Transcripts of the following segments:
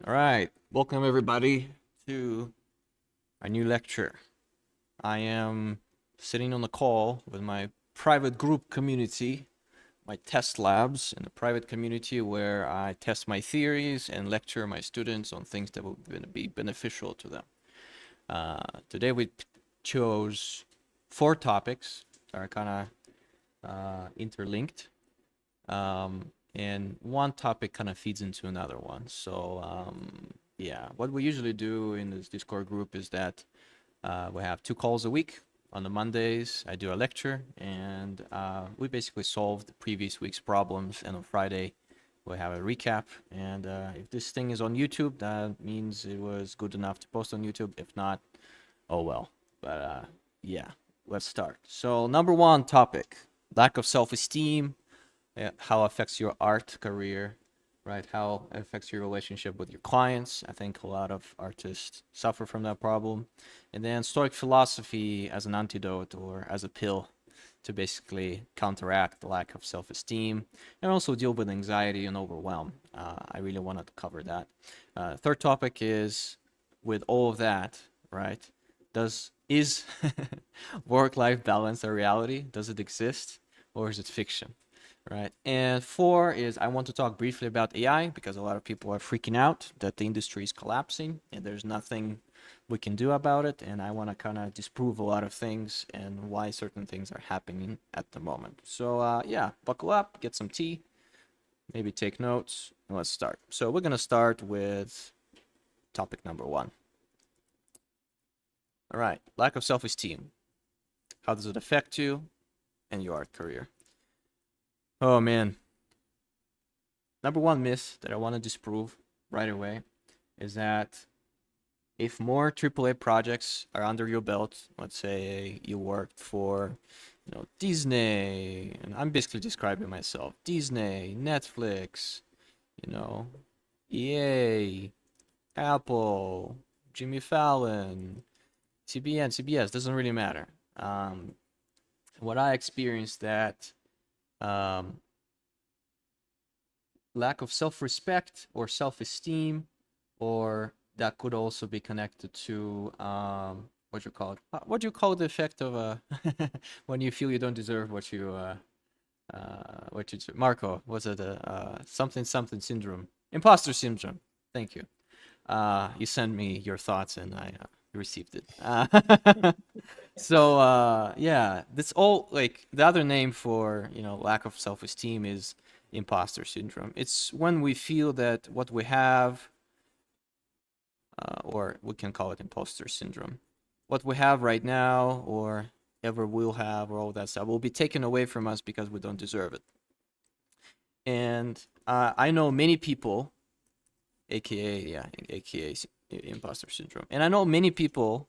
All right, welcome everybody to a new lecture. I am sitting on the call with my private group community, my test labs in a private community where I test my theories and lecture my students on things that will be beneficial to them. Today we chose four topics that are kind of interlinked. And one topic kind of feeds into another one. Yeah, what we usually do in this Discord group is that we have two calls a week. On the Mondays, I do a lecture, and we basically solve the previous week's problems. And on Friday, we have a recap. And if this thing is on YouTube, that means it was good enough to post on YouTube. If not, oh well. But yeah, let's start. So, number one topic, lack of self esteem, how it affects your art career, right? How it affects your relationship with your clients. I think a lot of artists suffer from that problem. And then Stoic philosophy as an antidote or as a pill to basically counteract the lack of self-esteem and also deal with anxiety and overwhelm. I really wanted to cover that. Third topic is with all of that, right? Is work-life balance a reality? Does it exist, or is it fiction? Right. And four is I want to talk briefly about AI because a lot of people are freaking out that the industry is collapsing and there's nothing we can do about it. And I want to kind of disprove a lot of things and why certain things are happening at the moment. So, yeah, buckle up, get some tea, maybe take notes, and let's start. So, we're going to start with topic number one. All right, lack of self esteem. How does it affect you and your art career? Oh, man. Number one myth that I want to disprove right away is that if more AAA projects are under your belt, let's say you worked for, Disney, and I'm basically describing myself, Disney, Netflix, you know, EA, Apple, Jimmy Fallon, CBN, CBS, doesn't really matter. Um, what I experienced that um, lack of self-respect or self-esteem, or that could also be connected to what you call it? What do you call the effect of when you feel you don't deserve what you Marco, was it something something syndrome, imposter syndrome? Thank you. You sent me your thoughts and I received it. Yeah, that's all. Like the other name for lack of self-esteem is imposter syndrome. It's when we feel that what we have, or we can call it imposter syndrome, what we have right now or ever will have, or all that stuff, will be taken away from us because we don't deserve it. And I know many people, aka yeah, aka imposter syndrome, and I know many people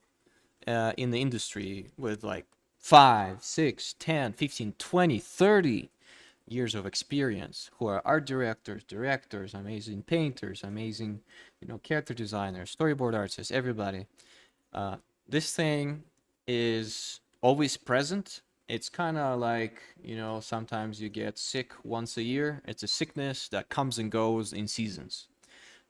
in the industry with like 5, 6, 10, 15, 20, 30 years of experience who are art directors, amazing painters, amazing, character designers, storyboard artists, everybody. Uh, this thing is always present. It's kind of like, sometimes you get sick once a year. It's a sickness that comes and goes in seasons.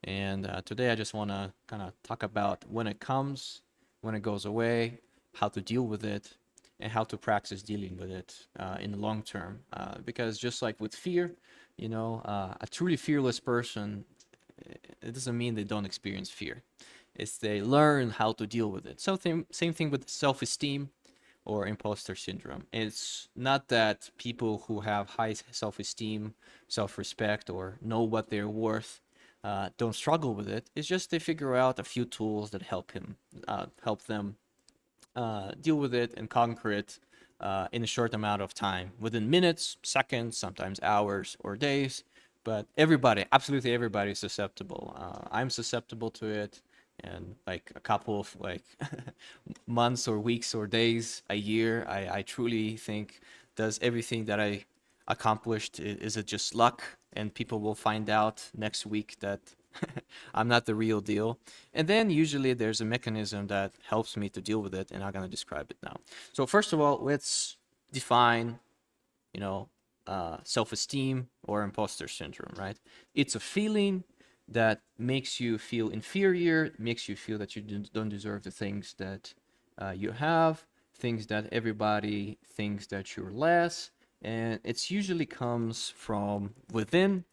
And today I just want to kind of talk about when it comes, when it goes away, how to deal with it, and how to practice dealing with it in the long term. Because just like with fear, a truly fearless person, it doesn't mean they don't experience fear. It's they learn how to deal with it. So same thing with self-esteem or imposter syndrome. It's not that people who have high self-esteem, self-respect, or know what they're worth don't struggle with it. It's just they figure out a few tools that help them deal with it and conquer it in a short amount of time, within minutes, seconds, sometimes hours or days. But everybody, absolutely everybody, is susceptible. I'm susceptible to it, and like a couple of like months or weeks or days, a year, I truly think does everything that I accomplished. Is it just luck? And people will find out next week that I'm not the real deal. And then usually there's a mechanism that helps me to deal with it, and I'm gonna describe it now. So first of all, let's define, self-esteem or imposter syndrome, right? It's a feeling that makes you feel inferior, makes you feel that you don't deserve the things that you have, things that everybody thinks that you're less, and it's usually comes from within,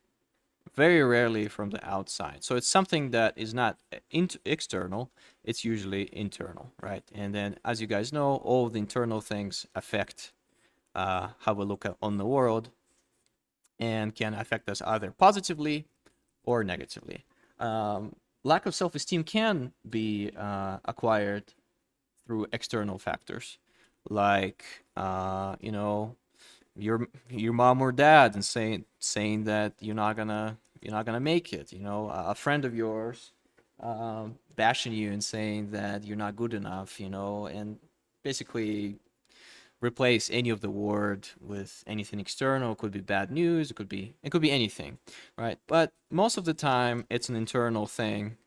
very rarely from the outside. So it's something that is not external, it's usually internal, right? And then, as you guys know, all the internal things affect how we look on the world and can affect us either positively or negatively. Lack of self-esteem can be acquired through external factors, like your mom or dad and saying that you're not gonna make it. A friend of yours bashing you and saying that you're not good enough. And basically replace any of the word with anything external. It could be bad news. It could be anything, right? But most of the time, it's an internal thing.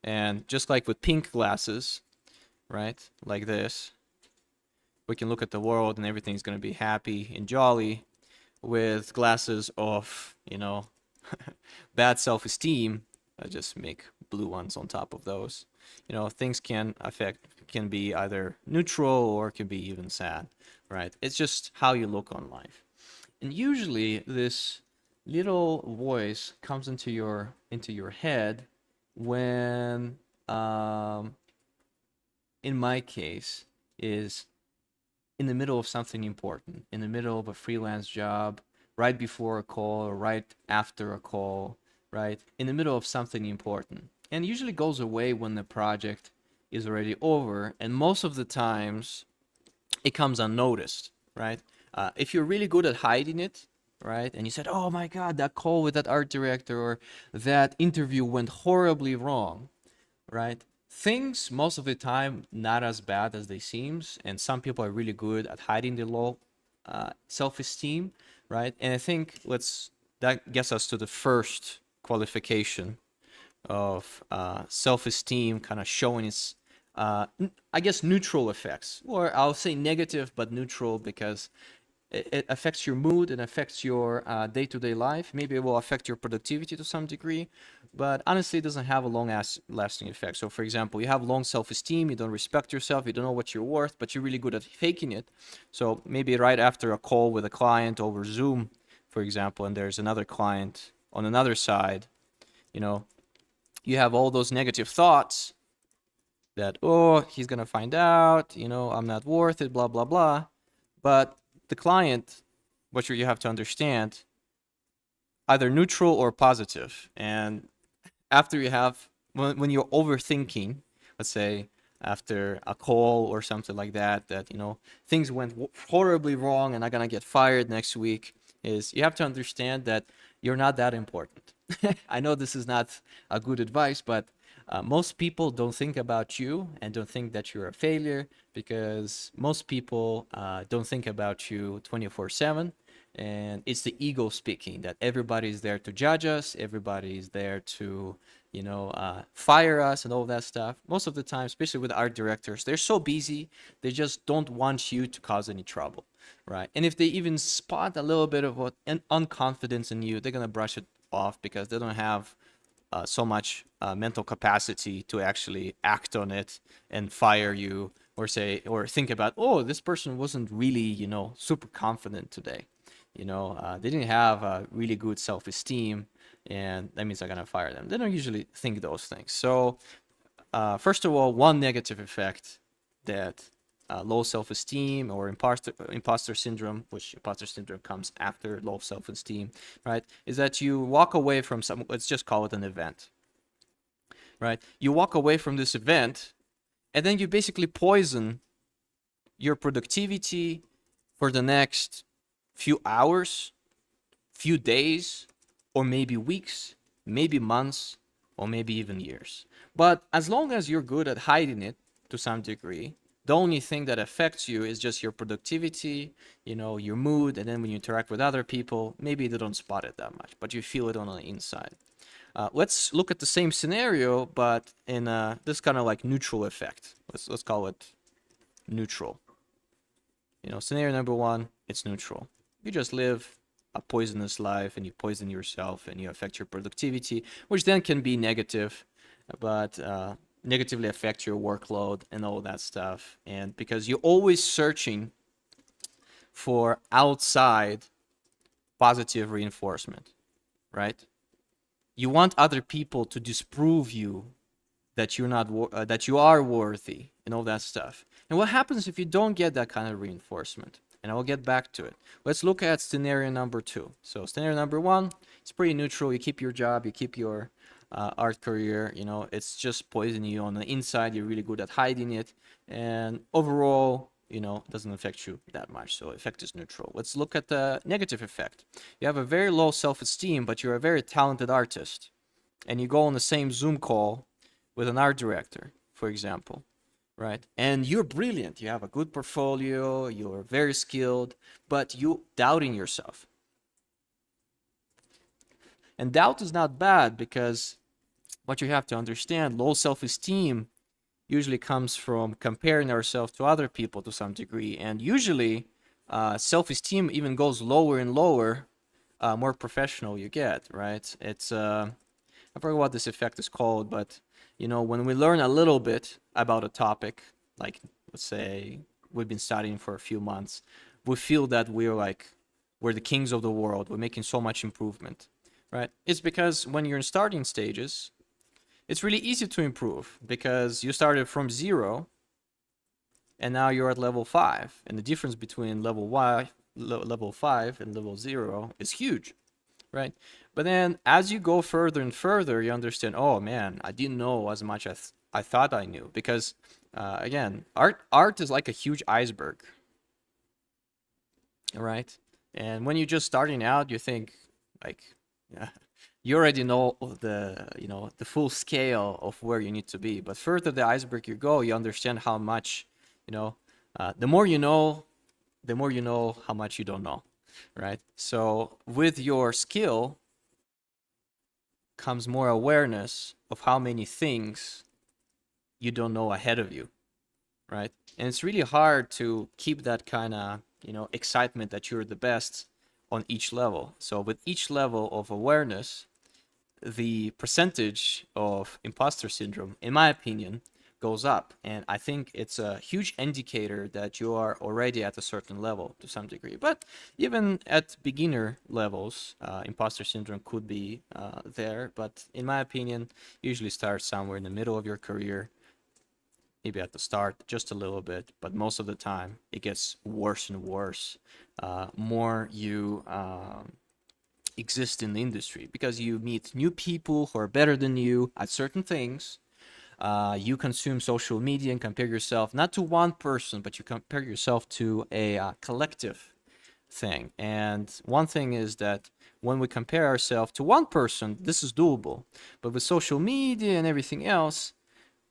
And just like with pink glasses, right, like this, we can look at the world and everything's gonna be happy and jolly. With glasses of bad self-esteem, I just make blue ones on top of those. Things can be either neutral or can be even sad, right? It's just how you look on life. And usually this little voice comes into your head when in my case is in the middle of something important, in the middle of a freelance job, right before a call or right after a call, right? In the middle of something important. And usually goes away when the project is already over. And most of the times it comes unnoticed, right? If you're really good at hiding it, right? And you said, oh my God, that call with that art director or that interview went horribly wrong, right? Things most of the time not as bad as they seems, and some people are really good at hiding their low self-esteem, right? And I think that gets us to the first qualification of self-esteem, kind of showing its, I guess, neutral effects, or I'll say negative but neutral because it affects your mood and affects your day-to-day life. Maybe it will affect your productivity to some degree, but honestly, it doesn't have a long-lasting effect. So, for example, you have low self-esteem, you don't respect yourself, you don't know what you're worth, but you're really good at faking it. So maybe right after a call with a client over Zoom, for example, and there's another client on another side, you know, you have all those negative thoughts that, oh, he's gonna find out, I'm not worth it, blah, blah, blah. But the client, what you have to understand, either neutral or positive. And after when you're overthinking, let's say after a call or something like that, things went horribly wrong and I'm gonna get fired next week, is you have to understand that you're not that important. I know this is not a good advice, but most people don't think about you and don't think that you're a failure because most people don't think about you 24/7. And it's the ego speaking that everybody's there to judge us, everybody's there to, fire us and all that stuff. Most of the time, especially with art directors, they're so busy, they just don't want you to cause any trouble, right? And if they even spot a little bit of an unconfidence in you, they're gonna brush it off because they don't have so much mental capacity to actually act on it and fire you or think about, oh, this person wasn't really, super confident today. They didn't have a really good self-esteem, and that means I'm gonna fire them. They don't usually think those things. So, first of all, one negative effect that low self-esteem or imposter syndrome, which imposter syndrome comes after low self-esteem, right, is that you walk away from let's just call it an event, right? You walk away from this event, and then you basically poison your productivity for the next few hours, few days, or maybe weeks, maybe months, or maybe even years. But as long as you're good at hiding it to some degree, the only thing that affects you is just your productivity, your mood, and then when you interact with other people, maybe they don't spot it that much, but you feel it on the inside. Let's look at the same scenario, but in this kind of like neutral effect. Let's call it neutral. Scenario number one, it's neutral. You just live a poisonous life and you poison yourself and you affect your productivity, which then can be negative, but negatively affect your workload and all that stuff. And because you're always searching for outside positive reinforcement, right? You want other people to disprove you that you're not that you are worthy and all that stuff. And what happens if you don't get that kind of reinforcement? And I'll get back to it. Let's look at scenario number 2. So scenario number 1, it's pretty neutral. You keep your job, you keep your art career. You know, it's just poisoning you on the inside. You're really good at hiding it, and overall, you know, it doesn't affect you that much. So effect is neutral. Let's look at the negative effect. You have a very low self-esteem, but you're a very talented artist, and you go on the same Zoom call with an art director, for example, right? And you're brilliant. You have a good portfolio. You're very skilled, but you doubting yourself. And doubt is not bad, because what you have to understand, low self-esteem usually comes from comparing ourselves to other people to some degree. And usually self-esteem even goes lower and lower, more professional you get, right? It's, I forget what this effect is called, but you know, when we learn a little bit about a topic, like let's say we've been studying for a few months, we feel that we're the kings of the world. We're making so much improvement, right? It's because when you're in starting stages, it's really easy to improve because you started from 0 and now you're at level 5. And the difference between level 5 and level 0 is huge, right? But then as you go further and further, you understand, oh man, I didn't know as much as I thought I knew. Because again, art is like a huge iceberg, right? And when you're just starting out, you think like, yeah, you already know the full scale of where you need to be. But further the iceberg you go, you understand how much, the more you know, the more you know how much you don't know, right? So with your skill comes more awareness of how many things you don't know ahead of you, right? And it's really hard to keep that kind of, excitement that you're the best on each level. So with each level of awareness, the percentage of imposter syndrome, in my opinion, goes up. And I think it's a huge indicator that you are already at a certain level to some degree. But even at beginner levels, imposter syndrome could be there. But in my opinion, usually starts somewhere in the middle of your career, maybe at the start, just a little bit. But most of the time, it gets worse and worse. More you exist in the industry, because you meet new people who are better than you at certain things. You consume social media and compare yourself not to one person, but you compare yourself to a collective thing. And one thing is that when we compare ourselves to one person, this is doable. But with social media and everything else,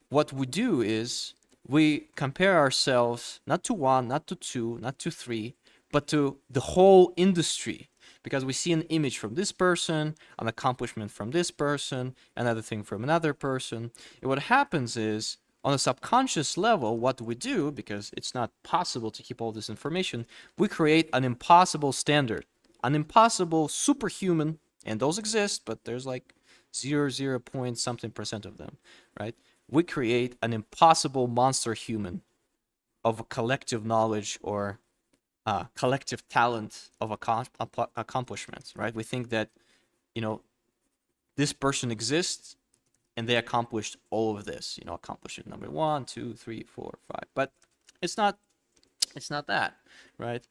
what we do is we compare ourselves not to one, not to two, not to three, but to the whole industry, because we see an image from this person, an accomplishment from this person, another thing from another person. And what happens is, on a subconscious level, what we do, because it's not possible to keep all this information, we create an impossible standard, an impossible superhuman, and those exist, but there's like 0 point something percent of them, right? We create an impossible monster human of a collective knowledge or collective talent of accomplishments, right? We think that, this person exists and they accomplished all of this, accomplishment number 1, 2, 3, 4, 5. But it's not that, right?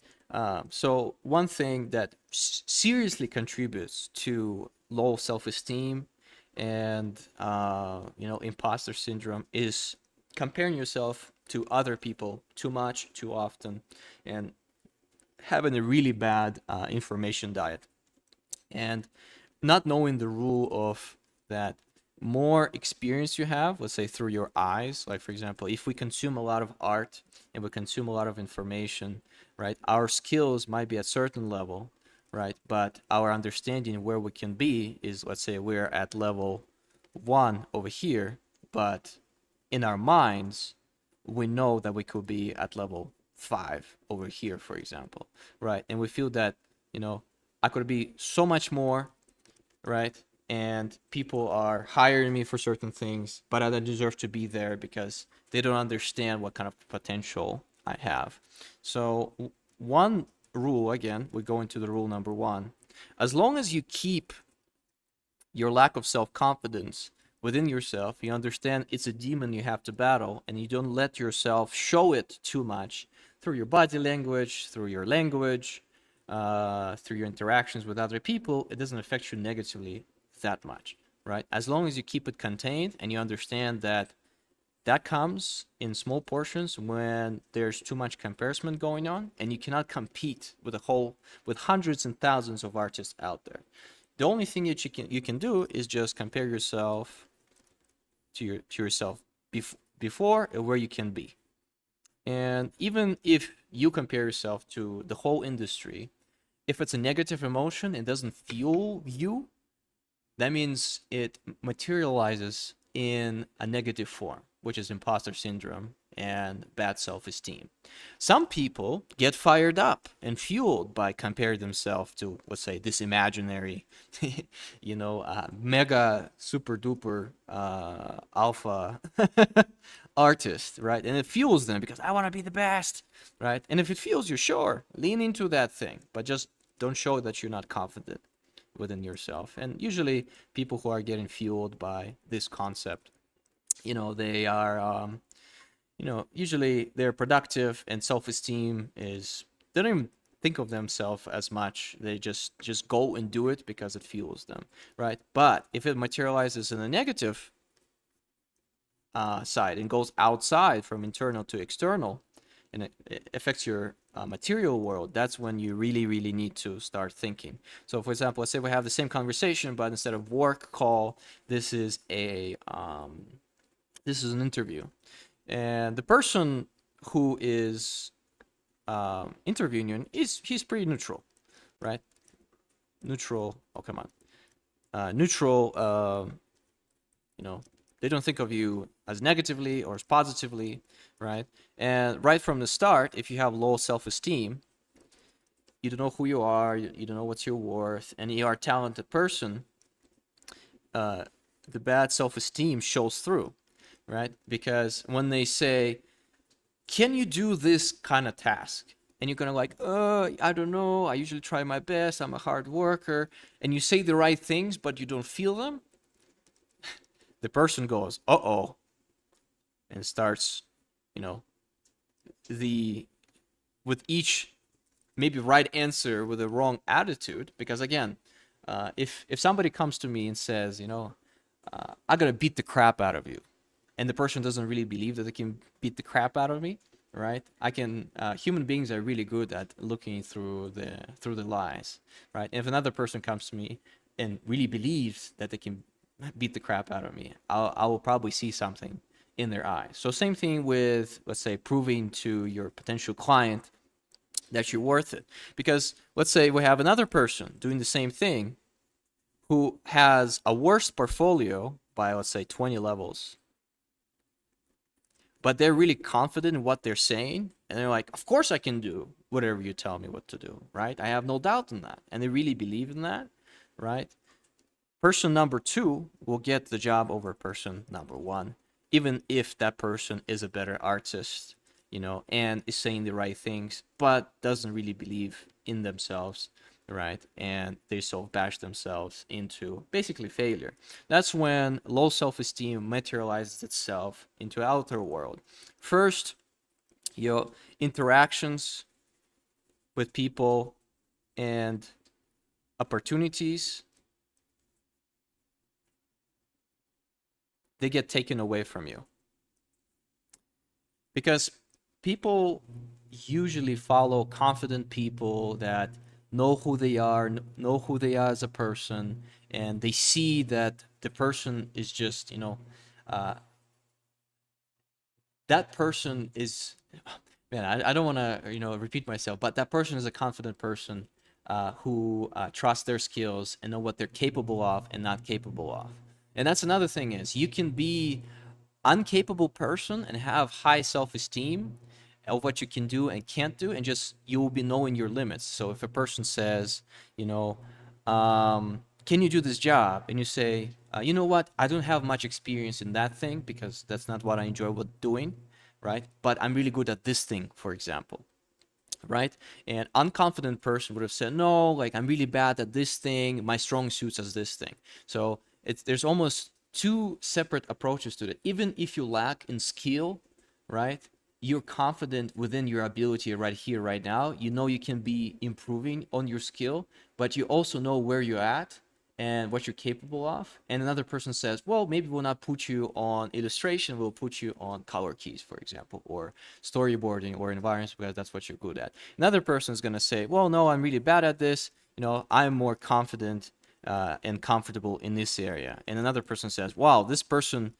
So one thing that seriously contributes to low self-esteem and imposter syndrome is comparing yourself to other people too much, too often, and having a really bad information diet, and not knowing the rule of that more experience you have, let's say through your eyes, like for example, if we consume a lot of art and we consume a lot of information, right, our skills might be at certain level, right, but our understanding where we can be is, let's say we're at level 1 over here, but in our minds we know that we could be at level 5 over here, for example, right? And we feel that, I could be so much more, right? And people are hiring me for certain things, but I don't deserve to be there because they don't understand what kind of potential I have. So, one rule, again, we go into the rule number one. As long as you keep your lack of self confidence within yourself, you understand it's a demon you have to battle, and you don't let yourself show it too much through your body language, through your interactions with other people. It doesn't affect you negatively that much, right? As long as you keep it contained and you understand that that comes in small portions when there's too much comparison going on, and you cannot compete with hundreds and thousands of artists out there. The only thing that you can do is just compare yourself to yourself before and where you can be. And even if you compare yourself to the whole industry, if it's a negative emotion and doesn't fuel you, that means it materializes in a negative form, which is imposter syndrome and bad self-esteem. Some people get fired up and fueled by comparing themselves to, let's say, this imaginary, mega super duper alpha artist, right? And it fuels them because I want to be the best, right? And if it fuels you, sure, lean into that thing, but just don't show that you're not confident within yourself. And usually people who are getting fueled by this concept, they are usually they're productive, and self-esteem is, they don't even think of themselves as much. They just go and do it because it fuels them, right? But if it materializes in a negative side and goes outside from internal to external, and it affects your material world, that's when you really, really need to start thinking. So, for example, let's say we have the same conversation, but instead of work call, this is an interview, and the person who is interviewing you he's pretty neutral, right? Neutral. Oh, come on. Neutral. They don't think of you as negatively or as positively, right? And right from the start, if you have low self-esteem, you don't know who you are, you don't know what's your worth, and you are a talented person, the bad self-esteem shows through, right? Because when they say, can you do this kind of task? And you're gonna like, I don't know, I usually try my best, I'm a hard worker, and you say the right things, but you don't feel them, the person goes, uh-oh, and starts, you know, with each maybe right answer with a wrong attitude. Because again, if somebody comes to me and says, I'm gonna beat the crap out of you, and the person doesn't really believe that they can beat the crap out of me, right? Human beings are really good at looking through the lies, right? And if another person comes to me and really believes that they can beat the crap out of me, I will probably see something in their eyes. So same thing with, let's say, proving to your potential client that you're worth it. Because let's say we have another person doing the same thing who has a worse portfolio by, let's say, 20 levels, but they're really confident in what they're saying, and they're like, of course I can do whatever you tell me what to do, right? I have no doubt in that, and they really believe in that, right? Person number two will get the job over person number one, even if that person is a better artist, and is saying the right things, but doesn't really believe in themselves, right? And they sort of bash themselves into basically failure. That's when low self-esteem materializes itself into outer world. First, your interactions with people and opportunities, they get taken away from you. Because people usually follow confident people that know who they are as a person, and they see that the person is just, that person is, man, I don't want to, repeat myself, but that person is a confident person who trusts their skills and know what they're capable of and not capable of. And that's another thing, is you can be uncapable person and have high self-esteem of what you can do and can't do, and just you will be knowing your limits. So if a person says, you know, can you do this job? And you say, you know what, I don't have much experience in that thing because that's not what I enjoy doing, right? But I'm really good at this thing, for example, right? An unconfident person would have said, no, like I'm really bad at this thing. My strong suits as this thing. So there's almost two separate approaches to it. Even if you lack in skill, right? You're confident within your ability right here, right now. You know you can be improving on your skill, but you also know where you're at and what you're capable of. And another person says, well, maybe we'll not put you on illustration, we'll put you on color keys, for example, or storyboarding or environments because that's what you're good at. Another person is going to say, well, no, I'm really bad at this. I'm more confident and comfortable in this area. And another person says, wow, this person,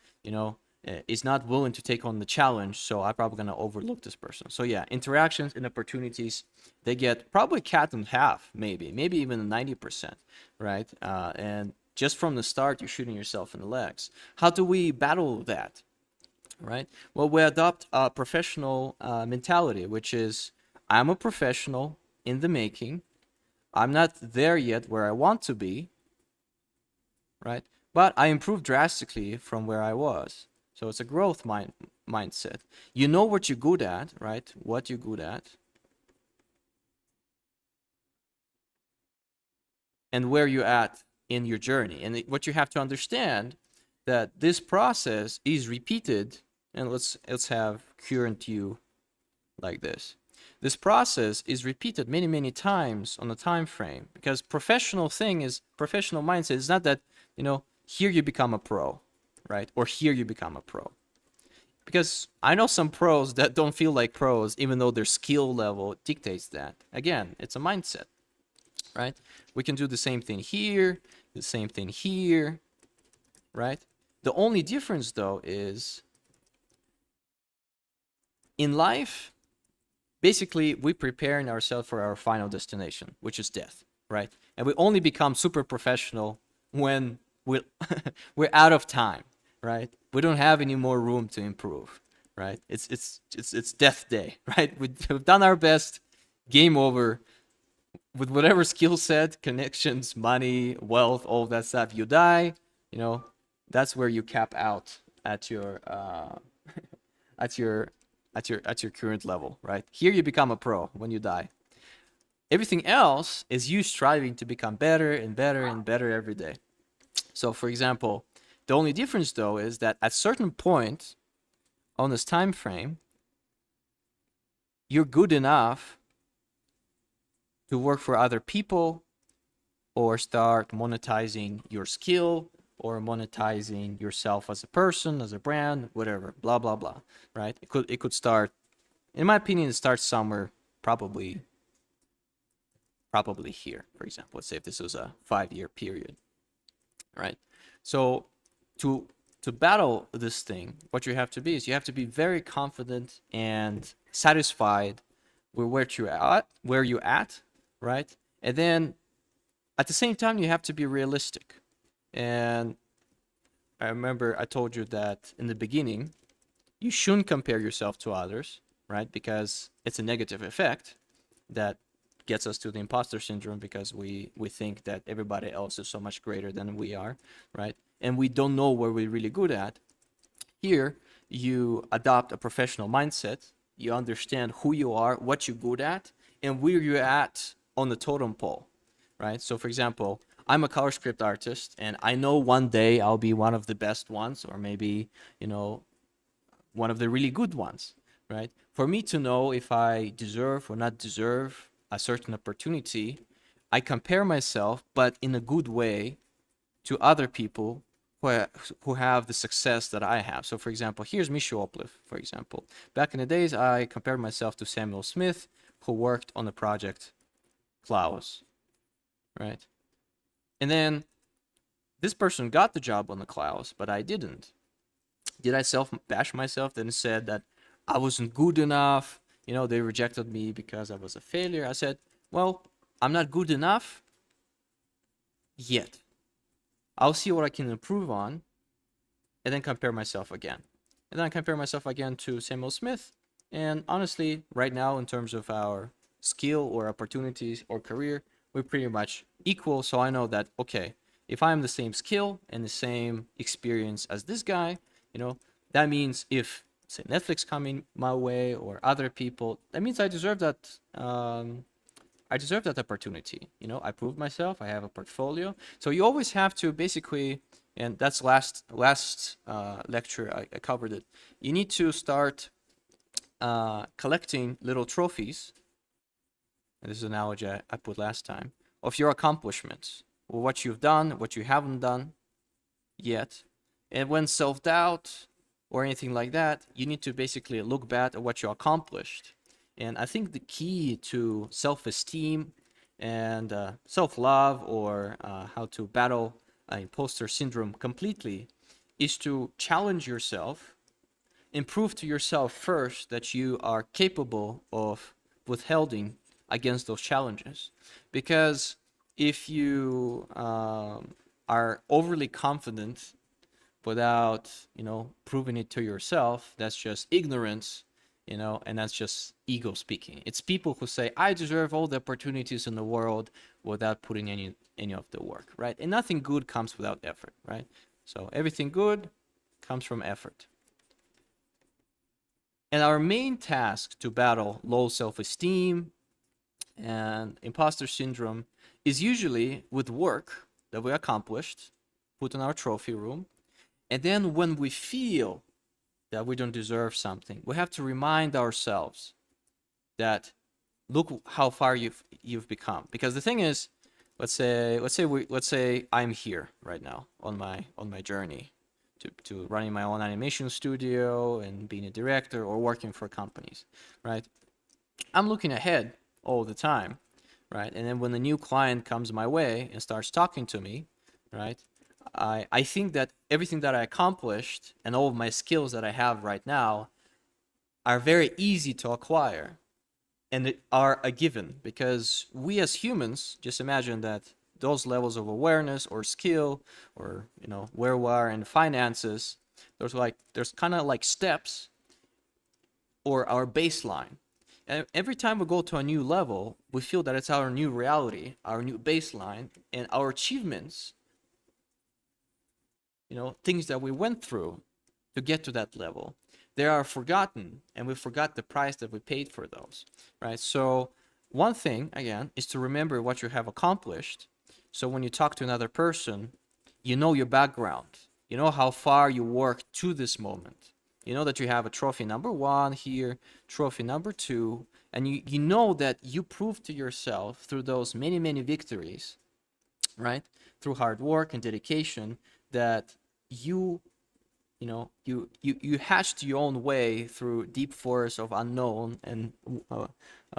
is not willing to take on the challenge, so I'm probably going to overlook this person. So yeah, interactions and opportunities, they get probably cut in half, maybe even 90%, right? And just from the start, you're shooting yourself in the legs. How do we battle that, right? Well, we adopt a professional mentality, which is, I'm a professional in the making. I'm not there yet where I want to be, right? But I improved drastically from where I was. So it's a growth mindset. You know what you're good at, right? What you're good at. And where you're at in your journey. And what you have to understand that this process is repeated. And let's have current you like this. This process is repeated many, many times on a time frame, because professional mindset is not that, here you become a pro, right? Or here you become a pro. Because I know some pros that don't feel like pros, even though their skill level dictates that. Again, it's a mindset, right? We can do the same thing here, the same thing here, right? The only difference, though, is in life, basically, we're preparing ourselves for our final destination, which is death, right? And we only become super professional when we're out of time, right? We don't have any more room to improve, right? It's death day, right? We've done our best, game over. With whatever skill set, connections, money, wealth, all of that stuff, you die. That's where you cap out at your at your at your current level, right? Here you become a pro when you die. Everything else is you striving to become better and better and better every day. So, for example, the only difference, though, is that at certain point on this time frame, you're good enough to work for other people or start monetizing your skill or monetizing yourself as a person, as a brand, whatever, blah, blah, blah, right? It could start, in my opinion, it starts somewhere probably here, for example. Let's say if this was a 5-year period, right? So to battle this thing, what you have to be is you have to be very confident and satisfied with where you're at, right? And then at the same time, you have to be realistic. And I remember I told you that in the beginning, you shouldn't compare yourself to others, right? Because it's a negative effect that gets us to the imposter syndrome, because we think that everybody else is so much greater than we are, right? And we don't know where we're really good at. Here, you adopt a professional mindset. You understand who you are, what you're good at, and where you're at on the totem pole, right? So, for example, I'm a color script artist, and I know one day I'll be one of the best ones, or maybe, one of the really good ones, right? For me to know if I deserve or not deserve a certain opportunity, I compare myself, but in a good way, to other people who have the success that I have. So, for example, here's Misha Opliv, for example. Back in the days, I compared myself to Samuel Smith, who worked on the project Klaus, right? And then this person got the job on the Klaus, but I didn't. Did I self-bash myself then said that I wasn't good enough? They rejected me because I was a failure. I said, well, I'm not good enough yet. I'll see what I can improve on, and then compare myself again. And then I compare myself again to Samuel Smith, And honestly, right now, in terms of our skill or opportunities or career, we're pretty much equal. So I know that, okay, if I'm the same skill and the same experience as this guy, you know, that means if, say, Netflix coming my way or other people, that means I deserve that. I deserve that opportunity. You know, I proved myself. I have a portfolio. So you always have to basically, and that's last lecture I covered it. You need to start collecting little trophies, and this is an analogy I put last time, of your accomplishments, or what you've done, what you haven't done yet. And when self doubt or anything like that, you need to basically look back at what you accomplished. And I think the key to self esteem and self love, or how to battle imposter syndrome completely, is to challenge yourself and prove to yourself first that you are capable of withholding against those challenges. Because if you are overly confident without, proving it to yourself, that's just ignorance, and that's just ego speaking. It's people who say, I deserve all the opportunities in the world without putting any of the work, right? And nothing good comes without effort, right? So everything good comes from effort. And our main task to battle low self esteem and imposter syndrome is usually with work that we accomplished, put in our trophy room. And then when we feel that we don't deserve something, we have to remind ourselves that look how far you've become. Because the thing is, let's say I'm here right now on my journey to running my own animation studio and being a director or working for companies, right? I'm looking ahead all the time, right? And then when a new client comes my way and starts talking to me, right? I think that everything that I accomplished and all of my skills that I have right now are very easy to acquire and are a given, because we as humans, just imagine that those levels of awareness or skill, or where we are in finances, there's kind of like steps or our baseline. And every time we go to a new level, we feel that it's our new reality, our new baseline, and our achievements, things that we went through to get to that level, they are forgotten, and we forgot the price that we paid for those, right? So one thing, again, is to remember what you have accomplished. So when you talk to another person, you know your background, you know how far you worked to this moment. You know that you have a trophy number 1 here, trophy number 2, and you know that you proved to yourself through those many, many victories, right? Through hard work and dedication, that you hatched your own way through deep forests of unknown and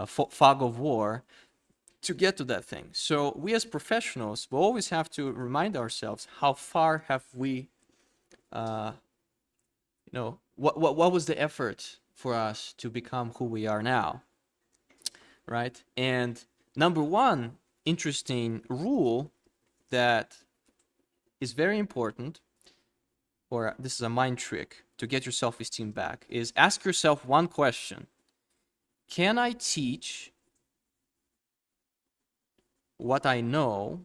fog of war to get to that thing. So we as professionals will always have to remind ourselves, how far have we, what was the effort for us to become who we are now, right? And number one interesting rule that is very important, or this is a mind trick to get your self-esteem back, is ask yourself one question: can I teach what I know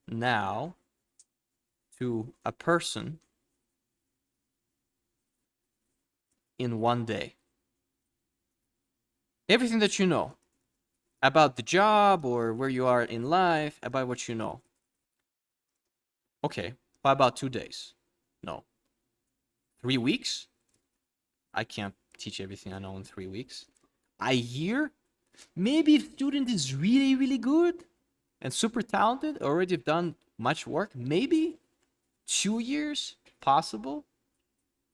now to a person in one day? Everything that you know about the job or where you are in life, about what you know. Okay, how about 2 days? No. 3 weeks? I can't teach everything I know in 3 weeks. A year? Maybe if student is really, really good and super talented, already done much work, maybe 2 years, possible.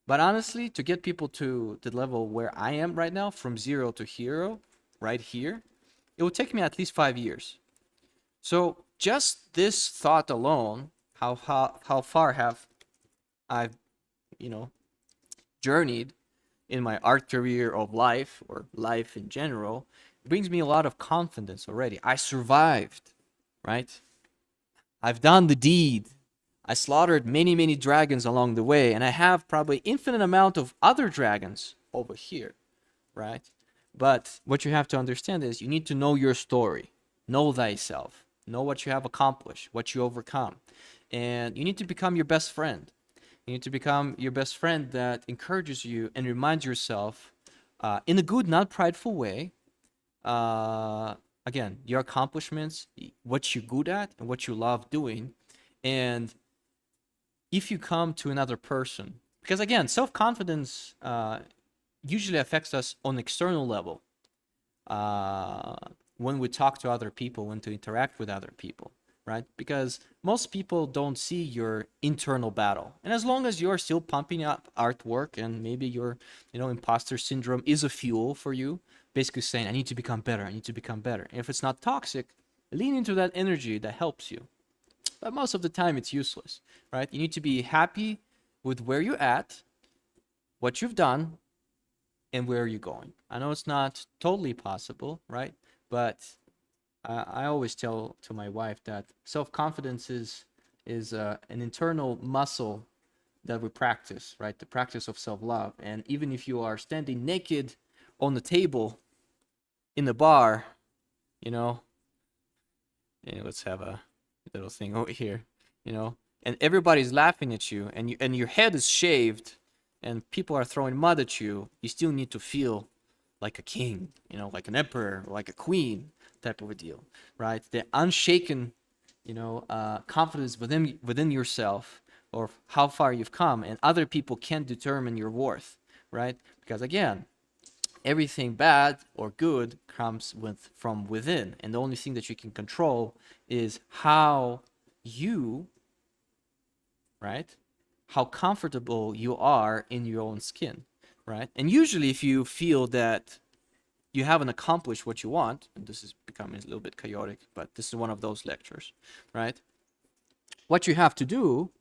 But honestly, to get people to the level where I am right now, from zero to hero, right here, it would take me at least 5 years. So just this thought alone, how far have I, journeyed in my art career of life, or life in general, brings me a lot of confidence already. I survived, right? I've done the deed. I slaughtered many, many dragons along the way, and I have probably infinite amount of other dragons over here, right? But what you have to understand is you need to know your story, know thyself, know what you have accomplished, what you overcome, and you need to become your best friend. You need to become your best friend that encourages you and reminds yourself, in a good, not prideful way, uh, again, your accomplishments, what you're good at, and what you love doing. And if you come to another person, because again, self-confidence usually affects us on external level, uh, when we talk to other people, when to interact with other people, right? Because most people don't see your internal battle. And as long as you're still pumping up artwork and maybe your, imposter syndrome is a fuel for you, basically saying, I need to become better, I need to become better. And if it's not toxic, lean into that energy that helps you. But most of the time it's useless, right? You need to be happy with where you're at, what you've done, and where are you going. I know it's not totally possible, right? But I always tell to my wife that self-confidence is an internal muscle that we practice, right? The practice of self-love. And even if you are standing naked on the table in the bar, you know, and let's have a little thing over here, and everybody's laughing at you, and your head is shaved, and people are throwing mud at you, you still need to feel like a king, like an emperor, like a queen type of a deal, right? The unshaken, confidence within yourself, or how far you've come, and other people can't determine your worth, right? Because again, everything bad or good comes from within, and the only thing that you can control is how you, right? How comfortable you are in your own skin, right? And usually if you feel that you haven't accomplished what you want, and this is becoming a little bit chaotic, but this is one of those lectures, right? What you have to do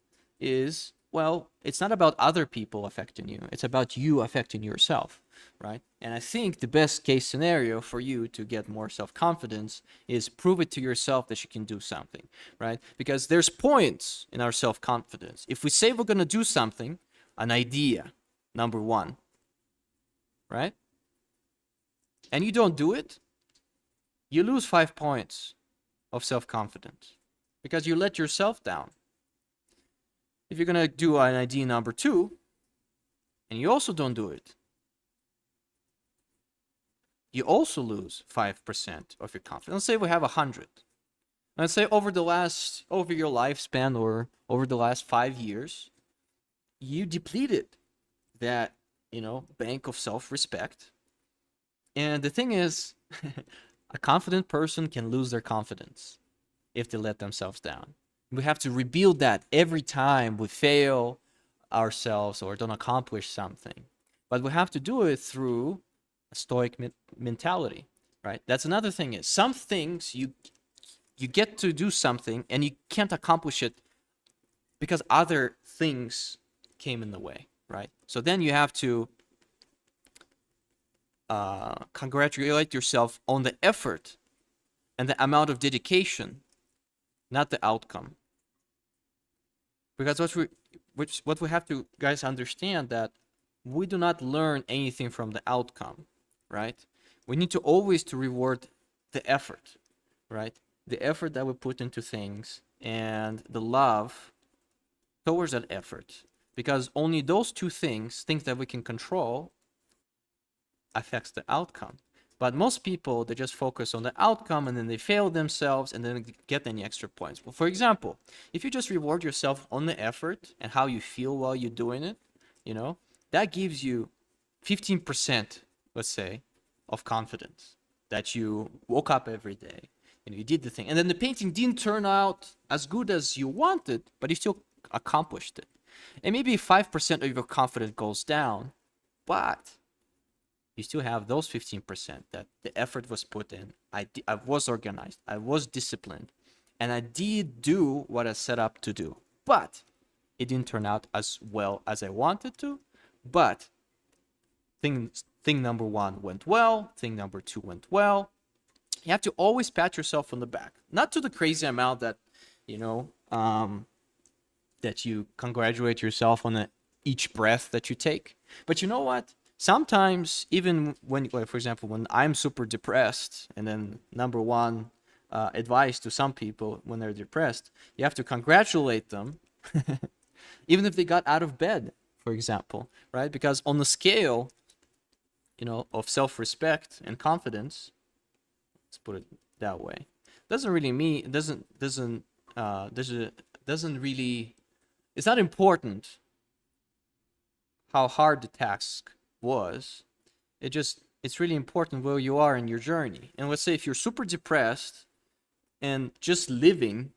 is, well, it's not about other people affecting you, it's about you affecting yourself, right? And I think the best case scenario for you to get more self-confidence is prove it to yourself that you can do something, right? Because there's points in our self-confidence. If we say we're going to do something, an idea, number one, right? And you don't do it, you lose 5 points of self-confidence because you let yourself down. If you're going to do an idea number two, and you also don't do it, you also lose 5% of your confidence. Let's say we have 100. Let's say over your lifespan, or over the last 5 years, you depleted that, bank of self-respect. And the thing is, a confident person can lose their confidence if they let themselves down. We have to rebuild that every time we fail ourselves or don't accomplish something. But we have to do it through a stoic mentality, right? That's another thing, is some things you get to do something and you can't accomplish it because other things came in the way, right? So then you have to congratulate yourself on the effort and the amount of dedication, not the outcome. Because what we have to, guys, understand that we do not learn anything from the outcome, right? We need to always to reward the effort, right? The effort that we put into things and the love towards that effort. Because only those two things that we can control, affects the outcome. But most people, they just focus on the outcome and then they fail themselves and then get any extra points. Well, for example, if you just reward yourself on the effort and how you feel while you're doing it, that gives you 15%, let's say, of confidence that you woke up every day and you did the thing. And then the painting didn't turn out as good as you wanted, but you still accomplished it. And maybe 5% of your confidence goes down, but you still have those 15% that the effort was put in. I was organized, I was disciplined, and I did do what I set up to do. But it didn't turn out as well as I wanted to. But thing number one went well, thing number two went well. You have to always pat yourself on the back. Not to the crazy amount that, that you congratulate yourself on each breath that you take. But you know what? Sometimes, even when, like, for example, when I'm super depressed, and then number one advice to some people when they're depressed, you have to congratulate them, even if they got out of bed, for example, right? Because on the scale, of self-respect and confidence, let's put it that way, doesn't really mean doesn't really, it's not important how hard the task was. It's really important where you are in your journey. And let's say if you're super depressed and just living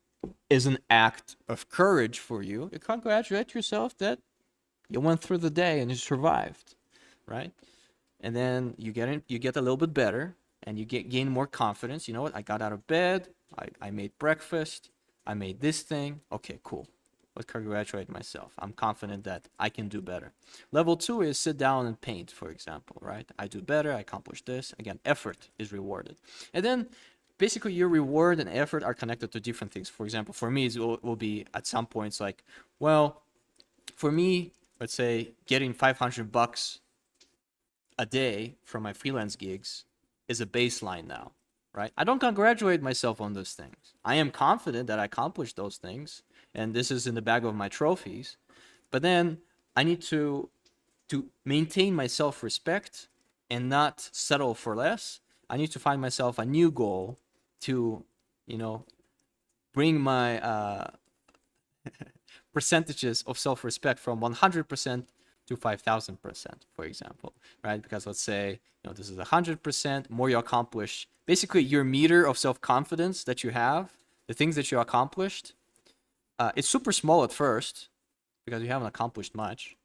is an act of courage for you, you congratulate yourself that you went through the day and you survived, right? And then you get a little bit better, and you gain more confidence. You know what? I got out of bed. I made breakfast. I made this thing. Okay, cool. Let's congratulate myself. I'm confident that I can do better. Level 2 is sit down and paint, for example, right? I do better. I accomplish this. Again, effort is rewarded. And then basically your reward and effort are connected to different things. For example, for me, it will be at some points like, well, for me, let's say getting $500 a day from my freelance gigs is a baseline now, right? I don't congratulate myself on those things. I am confident that I accomplished those things, and this is in the bag of my trophies. But then I need to maintain my self-respect and not settle for less. I need to find myself a new goal to, bring my percentages of self-respect from 100% to 5,000%, for example, right? Because let's say, this is 100%, more you accomplish. Basically, your meter of self-confidence that you have, the things that you accomplished, it's super small at first because you haven't accomplished much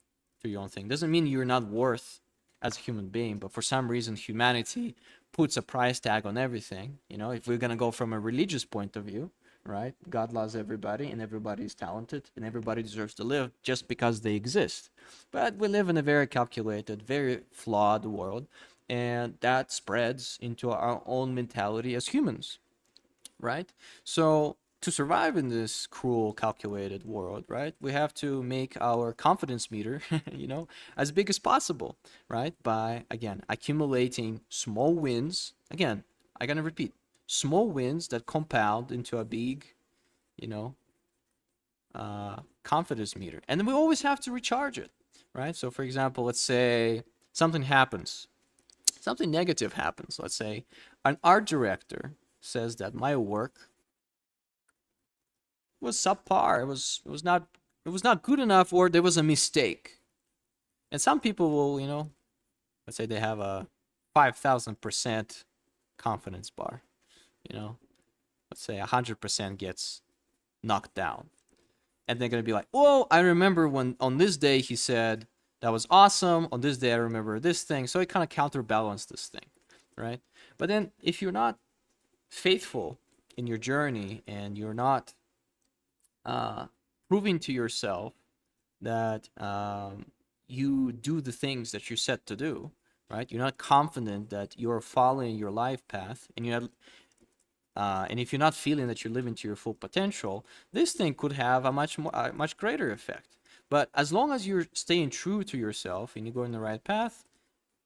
to your own thing. Doesn't mean you're not worth as a human being, but for some reason, humanity puts a price tag on everything. If we're going to go from a religious point of view, right? God loves everybody, and everybody is talented, and everybody deserves to live just because they exist. But we live in a very calculated, very flawed world, and that spreads into our own mentality as humans, right? So to survive in this cruel, calculated world, right, we have to make our confidence meter, as big as possible, right? By, again, accumulating small wins. Again, I'm going to repeat, small wins that compound into a big, confidence meter. And then we always have to recharge it, right? So, for example, let's say something happens, something negative happens. Let's say an art director says that my work was subpar. It was not good enough, or there was a mistake. And some people will, let's say they have a 5,000% confidence bar. Let's say 100% gets knocked down. And they're going to be like, "Whoa, I remember when on this day he said that was awesome. On this day I remember this thing." So it kind of counterbalances this thing, right? But then if you're not faithful in your journey, and you're not proving to yourself that you do the things that you're set to do, right? You're not confident that you're following your life path, and and if you're not feeling that you're living to your full potential, this thing could have a much greater effect. But as long as you're staying true to yourself and you go in the right path,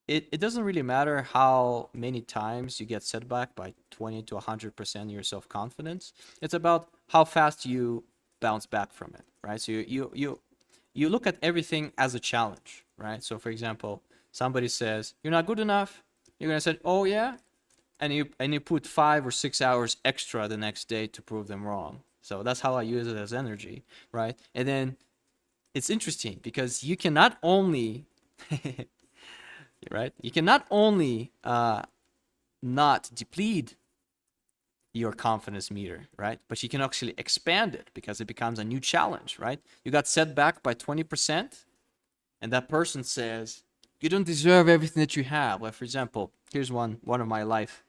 it doesn't really matter how many times you get set back by 20 to 100% of your self-confidence. It's about how fast you bounce back from it, right? So you look at everything as a challenge, right? So for example, somebody says you're not good enough, you're gonna say, "Oh yeah," and you put 5 or 6 hours extra the next day to prove them wrong. So that's how I use it as energy, right? And then it's interesting because you can not only right, you can not only not deplete your confidence meter, right, but you can actually expand it because it becomes a new challenge, right? You got set back by 20%, and that person says you don't deserve everything that you have. Like, for example, here's one of my life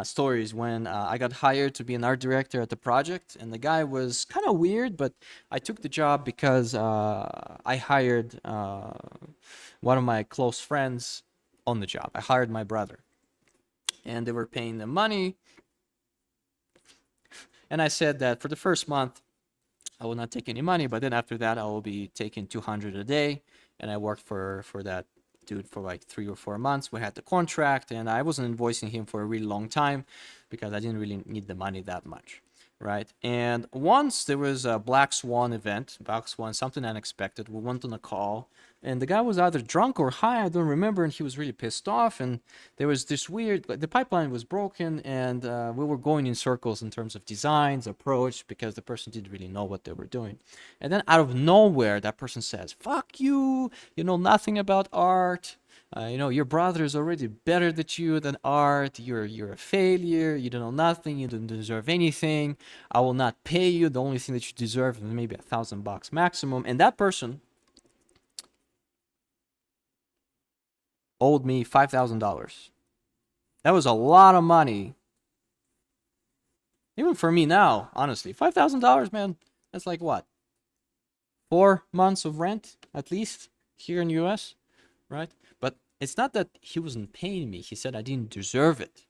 stories when I got hired to be an art director at the project, and the guy was kind of weird, but I took the job because I hired one of my close friends on the job. I hired my brother, and they were paying them money, and I said that for the first month I will not take any money, but then after that, I will be taking 200 a day. And I worked for that dude for like 3 or 4 months. We had the contract, and I wasn't invoicing him for a really long time because I didn't really need the money that much, right? And once there was a Black Swan event, Black Swan, something unexpected. We went on a call, and the guy was either drunk or high, I don't remember, and he was really pissed off. And there was this weird, the pipeline was broken, and we were going in circles in terms of designs, approach, because the person didn't really know what they were doing. And then out of nowhere, that person says, "Fuck you! You know nothing about art. Your brother is already better than you than art. You're a failure. You don't know nothing. You don't deserve anything. I will not pay you. The only thing that you deserve is maybe $1,000 maximum." And that person owed me $5,000. That was a lot of money, even for me now. Honestly, $5,000, man. That's like what, 4 months of rent at least here in the U.S., right? But it's not that he wasn't paying me. He said I didn't deserve it.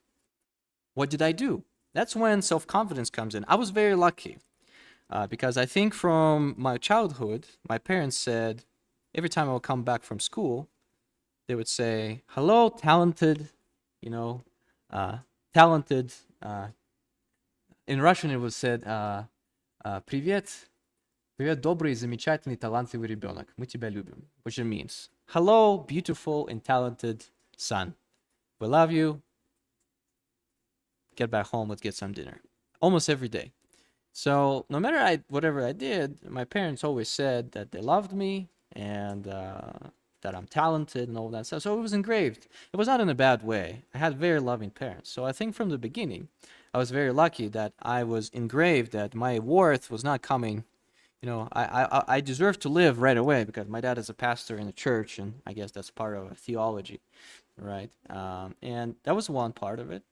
What did I do? That's when self-confidence comes in. I was very lucky because I think from my childhood, my parents said every time I would come back from school, they would say, "Hello, talented, you know, talented." In Russian, it was said, "Привет, привет, добрый, замечательный, талантливый ребенок. Мы тебя любим," which it means, "Hello, beautiful and talented son. We love you. Get back home. Let's get some dinner." Almost every day. So no matter whatever I did, my parents always said that they loved me and that I'm talented and all that stuff. So it was engraved. It was not in a bad way. I had very loving parents. So I think from the beginning, I was very lucky that I was engraved, that my worth was not coming. I deserve to live right away because my dad is a pastor in a church, and I guess that's part of a theology, right? And that was one part of it.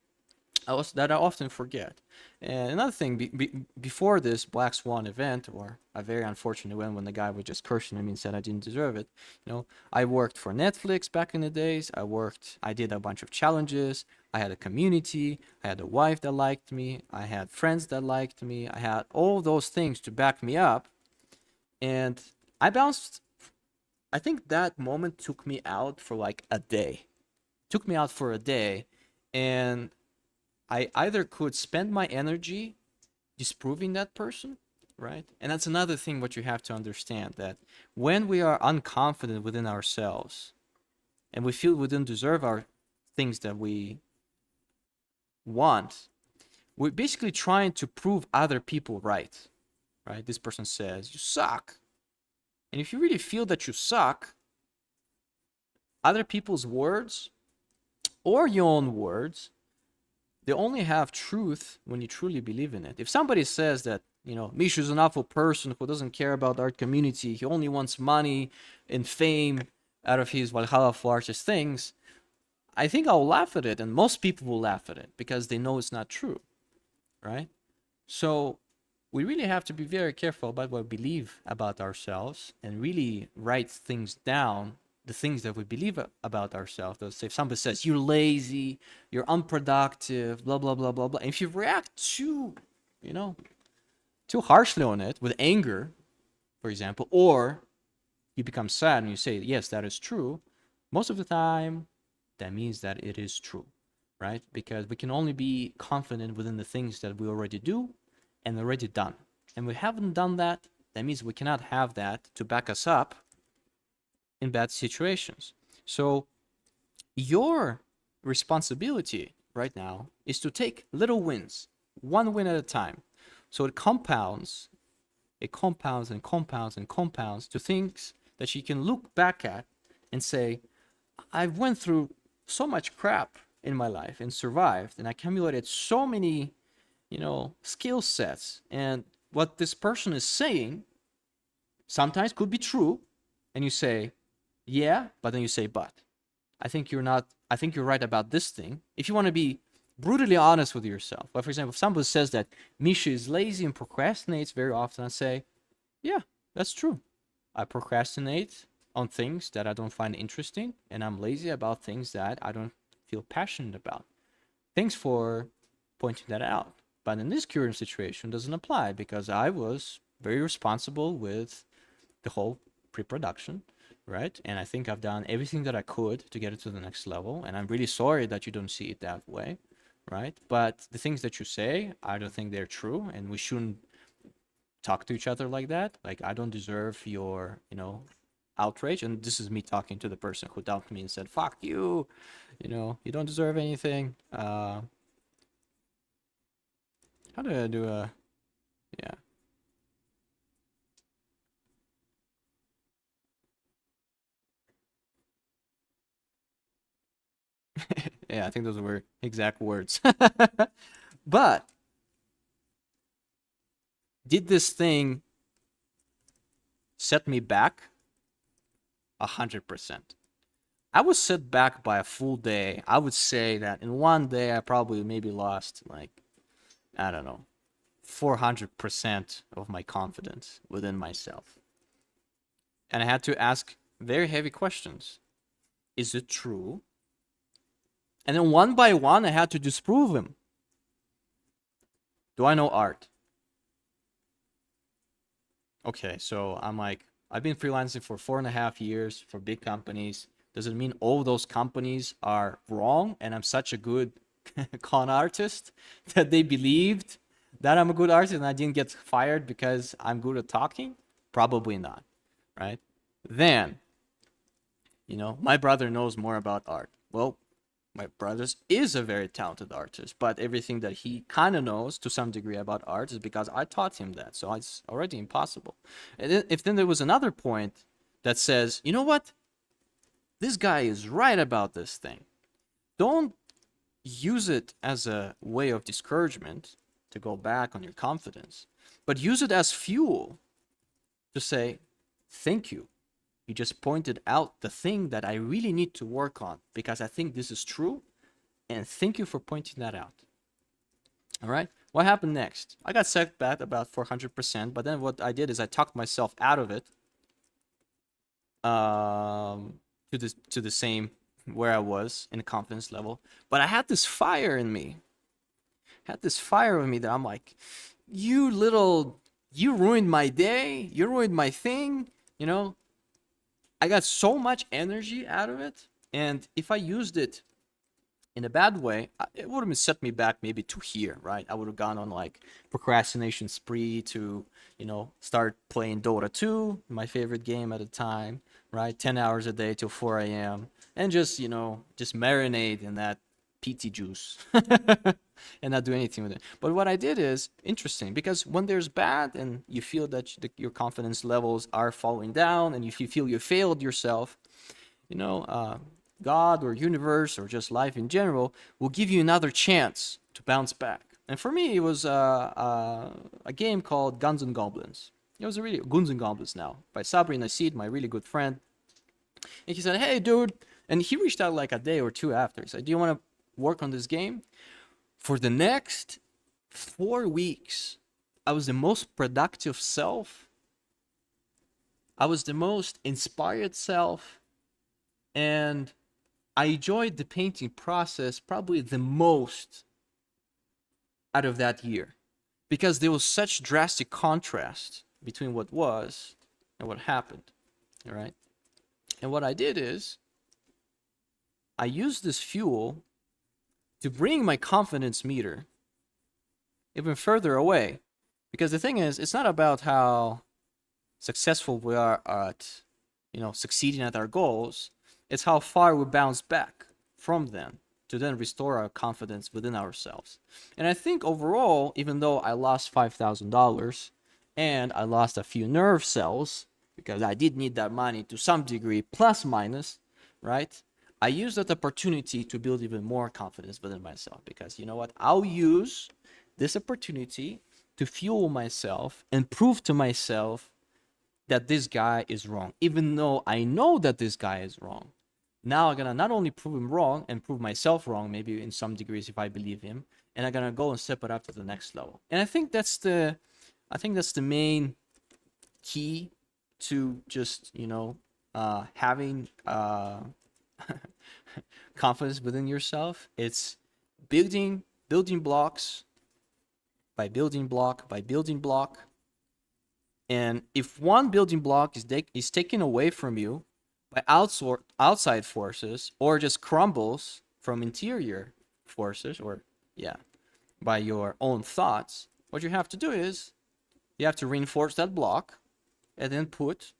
That I often forget. And another thing, before this Black Swan event, or a very unfortunate event when the guy was just cursing at me and said I didn't deserve it, I worked for Netflix back in the days. I did a bunch of challenges. I had a community. I had a wife that liked me. I had friends that liked me. I had all those things to back me up. And I bounced. I think that moment took me out for like a day. Took me out for a day. And I either could spend my energy disproving that person, right? And that's another thing what you have to understand, that when we are unconfident within ourselves and we feel we don't deserve our things that we want, we're basically trying to prove other people right? This person says, "You suck." And if you really feel that you suck, other people's words or your own words, they only have truth when you truly believe in it. If somebody says that, Misha's an awful person who doesn't care about our community, he only wants money and fame out of his Valhalla for artist things, I think I'll laugh at it, and most people will laugh at it because they know it's not true, right? So we really have to be very careful about what we believe about ourselves and really write things down, the things that we believe about ourselves. So if somebody says you're lazy, you're unproductive, blah blah blah blah blah, and if you react too harshly on it with anger, for example, or you become sad and you say yes, that is true, most of the time that means that it is true, right? Because we can only be confident within the things that we already do and already done, and we haven't done that. That means we cannot have that to back us up in bad situations. So your responsibility right now is to take little wins, one win at a time. So it compounds and compounds and compounds to things that you can look back at and say, I went through so much crap in my life and survived, and I accumulated so many, skill sets. And what this person is saying sometimes could be true. And you say, yeah, but then you say, but I think you're right about this thing. If you want to be brutally honest with yourself. But for example, if somebody says that Misha is lazy and procrastinates very often, I say, yeah, that's true. I procrastinate on things that I don't find interesting, and I'm lazy about things that I don't feel passionate about. Thanks for pointing that out. But in this current situation, it doesn't apply because I was very responsible with the whole pre-production, right? And I think I've done everything that I could to get it to the next level. And I'm really sorry that you don't see it that way, right? But the things that you say, I don't think they're true, and we shouldn't talk to each other like that. Like, I don't deserve your, outrage. And this is me talking to the person who dumped me and said, "Fuck you, you don't deserve anything." How do I do a, yeah. Yeah, I think those were exact words. But did this thing set me back? 100%. I was set back by a full day. I would say that in one day, I probably maybe lost, like, I don't know, 400% of my confidence within myself. And I had to ask very heavy questions. Is it true? And then one by one, I had to disprove him. Do I know art? Okay, so I'm like, I've been freelancing for 4.5 years for big companies. Does it mean all those companies are wrong and I'm such a good con artist that they believed that I'm a good artist and I didn't get fired because I'm good at talking? Probably not, right? Then, my brother knows more about art. Well, my brother is a very talented artist, but everything that he kind of knows to some degree about art is because I taught him that. So it's already impossible. And then there was another point that says, you know what? This guy is right about this thing. Don't use it as a way of discouragement to go back on your confidence, but use it as fuel to say, thank you. You just pointed out the thing that I really need to work on because I think this is true. And thank you for pointing that out. All right. What happened next? I got set back about 400%, but then what I did is I talked myself out of it to the same where I was in the confidence level. But I had this fire in me. That I'm like, you ruined my day. You ruined my thing. I got so much energy out of it. And if I used it in a bad way, it would have set me back maybe to here, right? I would have gone on like procrastination spree to, start playing Dota 2, my favorite game at the time, right? 10 hours a day till 4 a.m. and just marinate in that PT juice and not do anything with it. But what I did is interesting because when there's bad and you feel that your confidence levels are falling down and if you feel you failed yourself, you know, uh, God or universe or just life in general will give you another chance to bounce back. And for me, it was a game called Guns and Goblins. It was a really Guns and Goblins now by Sabri Nasid, my really good friend. And he said, "Hey, dude," and he reached out like a day or two after. He said, "Do you want to work on this game?" For the next 4 weeks, I was the most productive self. I was the most inspired self, and I enjoyed the painting process probably the most out of that year because there was such drastic contrast between what was and what happened. All right. And what I did is I used this fuel to bring my confidence meter even further away. Because the thing is, it's not about how successful we are at, succeeding at our goals. It's how far we bounce back from them to then restore our confidence within ourselves. And I think overall, even though I lost $5,000 and I lost a few nerve cells, because I did need that money to some degree, plus minus, right? I used that opportunity to build even more confidence within myself because you know what? I'll use this opportunity to fuel myself and prove to myself that this guy is wrong, even though I know that this guy is wrong. Now I'm gonna not only prove him wrong and prove myself wrong, maybe in some degrees if I believe him, and I'm gonna go and step it up to the next level. And I think that's the main key to just having confidence within yourself. It's building blocks by building block by building block, And if one building block is taken away from you by outside forces, or just crumbles from interior forces, or yeah, by your own thoughts, what you have to do is you have to reinforce that block and then put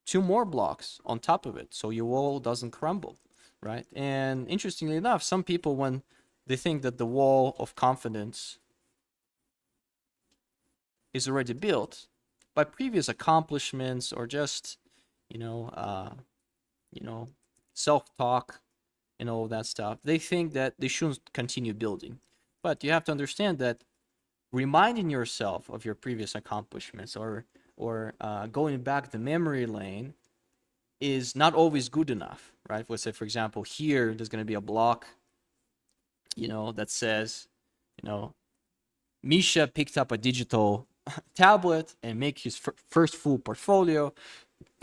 two more blocks on top of it so your wall doesn't crumble, right? And interestingly enough, some people, when they think that the wall of confidence is already built by previous accomplishments, or just, you know, uh, you know, self-talk and all that stuff, they think that they shouldn't continue building. But you have to understand that reminding yourself of your previous accomplishments, or going back the memory lane, is not always good enough, right? Let's say, for example, here there's going to be a block, that says, you know, Misha picked up a digital tablet and make his first full portfolio.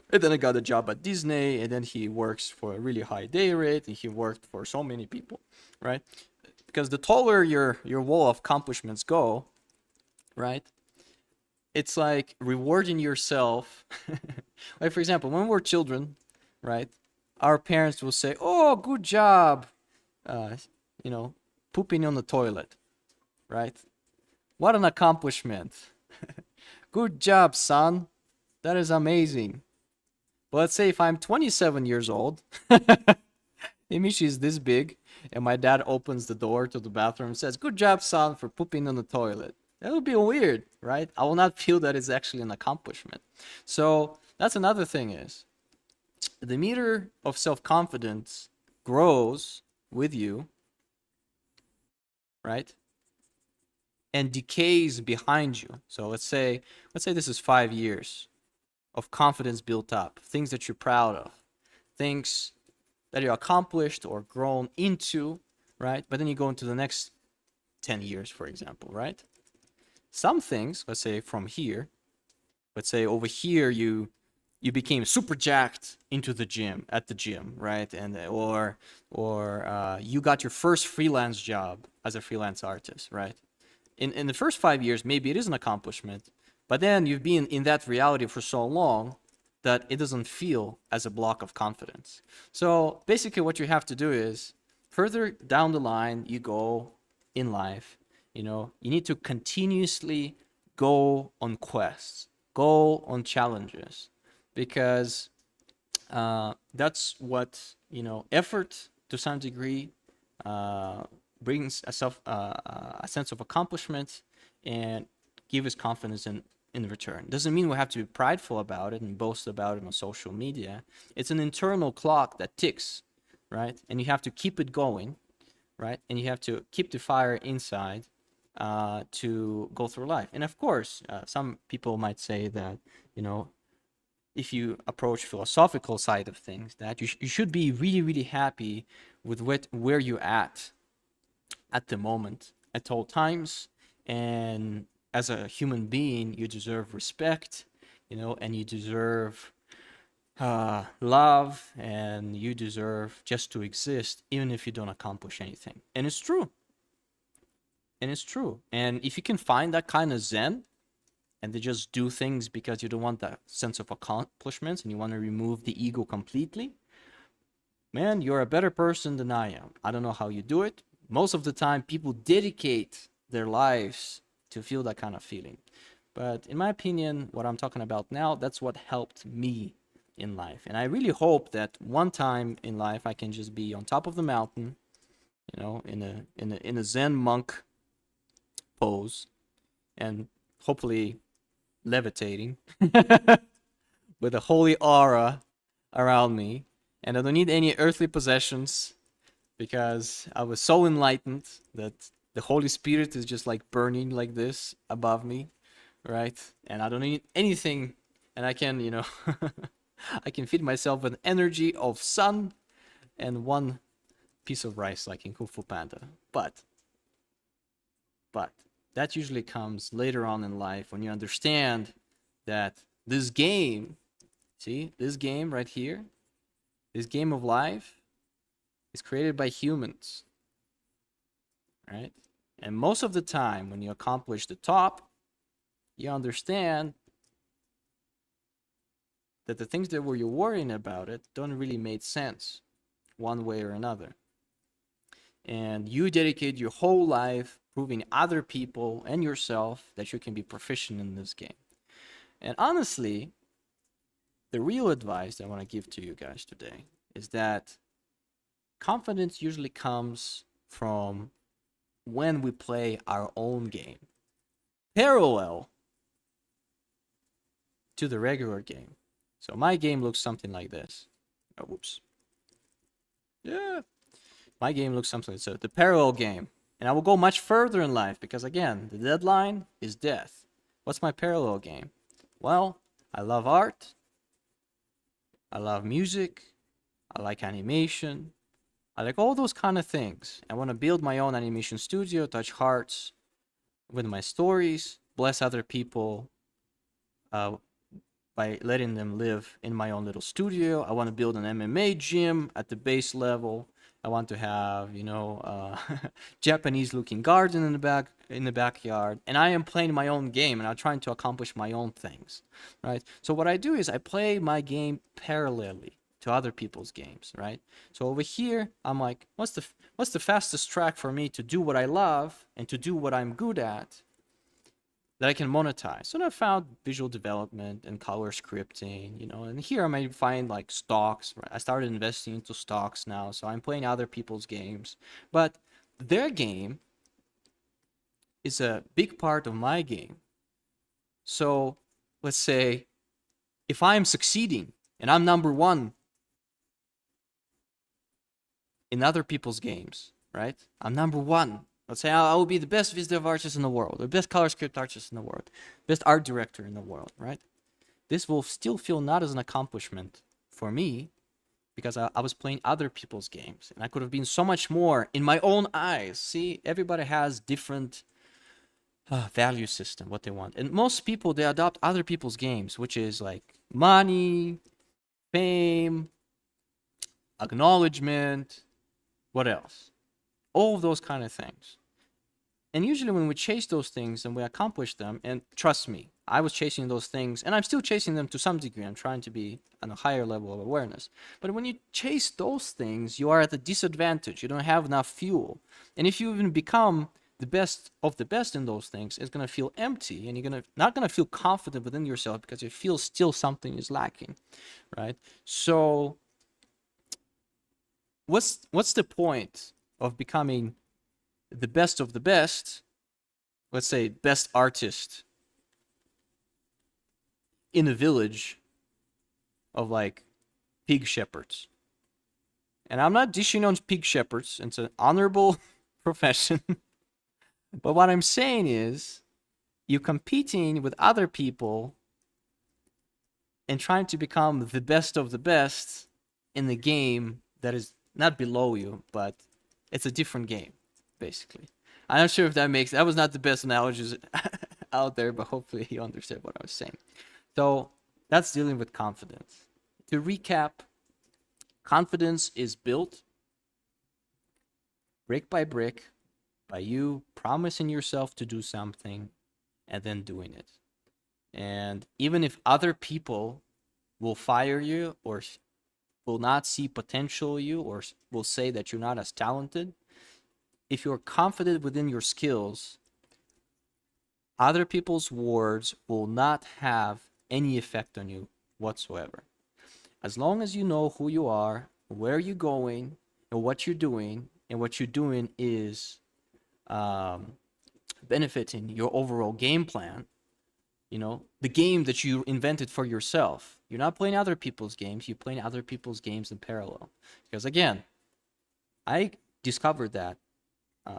And then I got a job at Disney, and then he works for a really high day rate, and he worked for so many people, right? Because the taller your wall of accomplishments go, right? It's like rewarding yourself. Like, for example, when we're children, right? Our parents will say, "Oh, good job," uh, pooping on the toilet, right? What an accomplishment! Good job, son. That is amazing. But let's say if I'm 27 years old, Imishi is this big, and my dad opens the door to the bathroom and says, "Good job, son, for pooping on the toilet." That would be weird, right? I will not feel that it's actually an accomplishment. So that's another thing, is the meter of self-confidence grows with you, right? And decays behind you. So let's say this is 5 years of confidence built up, things that you're proud of, things that you accomplished or grown into, right? But then you go into the next 10 years, for example, right? Some things, let's say from here, let's say over here you became super jacked into the gym, at the gym, right? And or you got your first freelance job as a freelance artist, right? In the first 5 years, maybe it is an accomplishment, but then you've been in that reality for so long that it doesn't feel as a block of confidence. So basically what you have to do is, further down the line you go in life, you need to continuously go on quests, go on challenges, because that's what, effort to some degree brings a sense of accomplishment, and gives confidence in return. Doesn't mean we have to be prideful about it and boast about it on social media. It's an internal clock that ticks, right? And you have to keep it going, right? And you have to keep the fire inside to go through life. And of course, some people might say that, if you approach philosophical side of things, that you should be really, really happy with where you're at the moment, at all times. And as a human being, you deserve respect, and you deserve love, and you deserve just to exist, even if you don't accomplish anything. And it's true. And it's true. And if you can find that kind of zen, and they just do things because you don't want that sense of accomplishments, and you want to remove the ego completely, man, you're a better person than I am. I don't know how you do it. Most of the time, people dedicate their lives to feel that kind of feeling. But in my opinion, what I'm talking about now, that's what helped me in life. And I really hope that one time in life I can just be on top of the mountain, in a Zen monk pose, and hopefully levitating with a holy aura around me. And I don't need any earthly possessions, because I was so enlightened that the Holy Spirit is just like burning like this above me, right? And I don't need anything, and I can, I can feed myself with energy of sun and one piece of rice, like in Kung Fu Panda. But that usually comes later on in life, when you understand that this game, see, this game right here, this game of life is created by humans, right? And most of the time, when you accomplish the top, you understand that the things that were you worrying about it don't really make sense one way or another. And you dedicate your whole life proving other people and yourself that you can be proficient in this game. And honestly, the real advice I want to give to you guys today is that confidence usually comes from when we play our own game, parallel to the regular game. So my game looks something like this. Oh, whoops. Yeah. My game looks something like this. So the parallel game. And I will go much further in life because, again, the deadline is death. What's my parallel game? Well, I love art. I love music. I like animation. I like all those kind of things. I want to build my own animation studio, touch hearts with my stories, bless other people uh, by letting them live in my own little studio. I want to build an MMA gym at the base level. I want to have, Japanese-looking garden in the backyard, and I am playing my own game, and I'm trying to accomplish my own things, right? So what I do is I play my game parallelly to other people's games, right? So over here, I'm like, what's the fastest track for me to do what I love and to do what I'm good at that I can monetize? So I found visual development and color scripting, and here I might find like stocks. Right? I started investing into stocks now, so I'm playing other people's games, but their game is a big part of my game. So let's say if I'm succeeding and I'm number one in other people's games, right? I'm number one. Let's say I will be the best visual artist in the world, the best color script artist in the world, best art director in the world, right? This will still feel not as an accomplishment for me because I was playing other people's games and I could have been so much more in my own eyes. See, everybody has different value system, what they want. And most people, they adopt other people's games, which is like money, fame, acknowledgement, what else? All of those kind of things. And usually when we chase those things and we accomplish them, and trust me, I was chasing those things and I'm still chasing them to some degree. I'm trying to be on a higher level of awareness. But when you chase those things, you are at a disadvantage. You don't have enough fuel. And if you even become the best of the best in those things, it's going to feel empty and you're not going to feel confident within yourself because you feel still something is lacking, right? So what's the point of becoming the best of the best, let's say best artist in a village of like pig shepherds? And I'm not dishing on pig shepherds, it's an honorable profession. But what I'm saying is you're competing with other people and trying to become the best of the best in the game that is not below you, but it's a different game, basically. I'm not sure if that was not the best analogies out there, but hopefully you understood what I was saying. So that's dealing with confidence. To recap, confidence is built brick by brick by you promising yourself to do something and then doing it. And even if other people will fire you or will not see potential in you or will say that you're not as talented, if you're confident within your skills, other people's words will not have any effect on you whatsoever. As long as you know who you are, where you're going, and what you're doing, and what you're doing is benefiting your overall game plan, the game that you invented for yourself. You're not playing other people's games, you're playing other people's games in parallel. Because again, I discovered that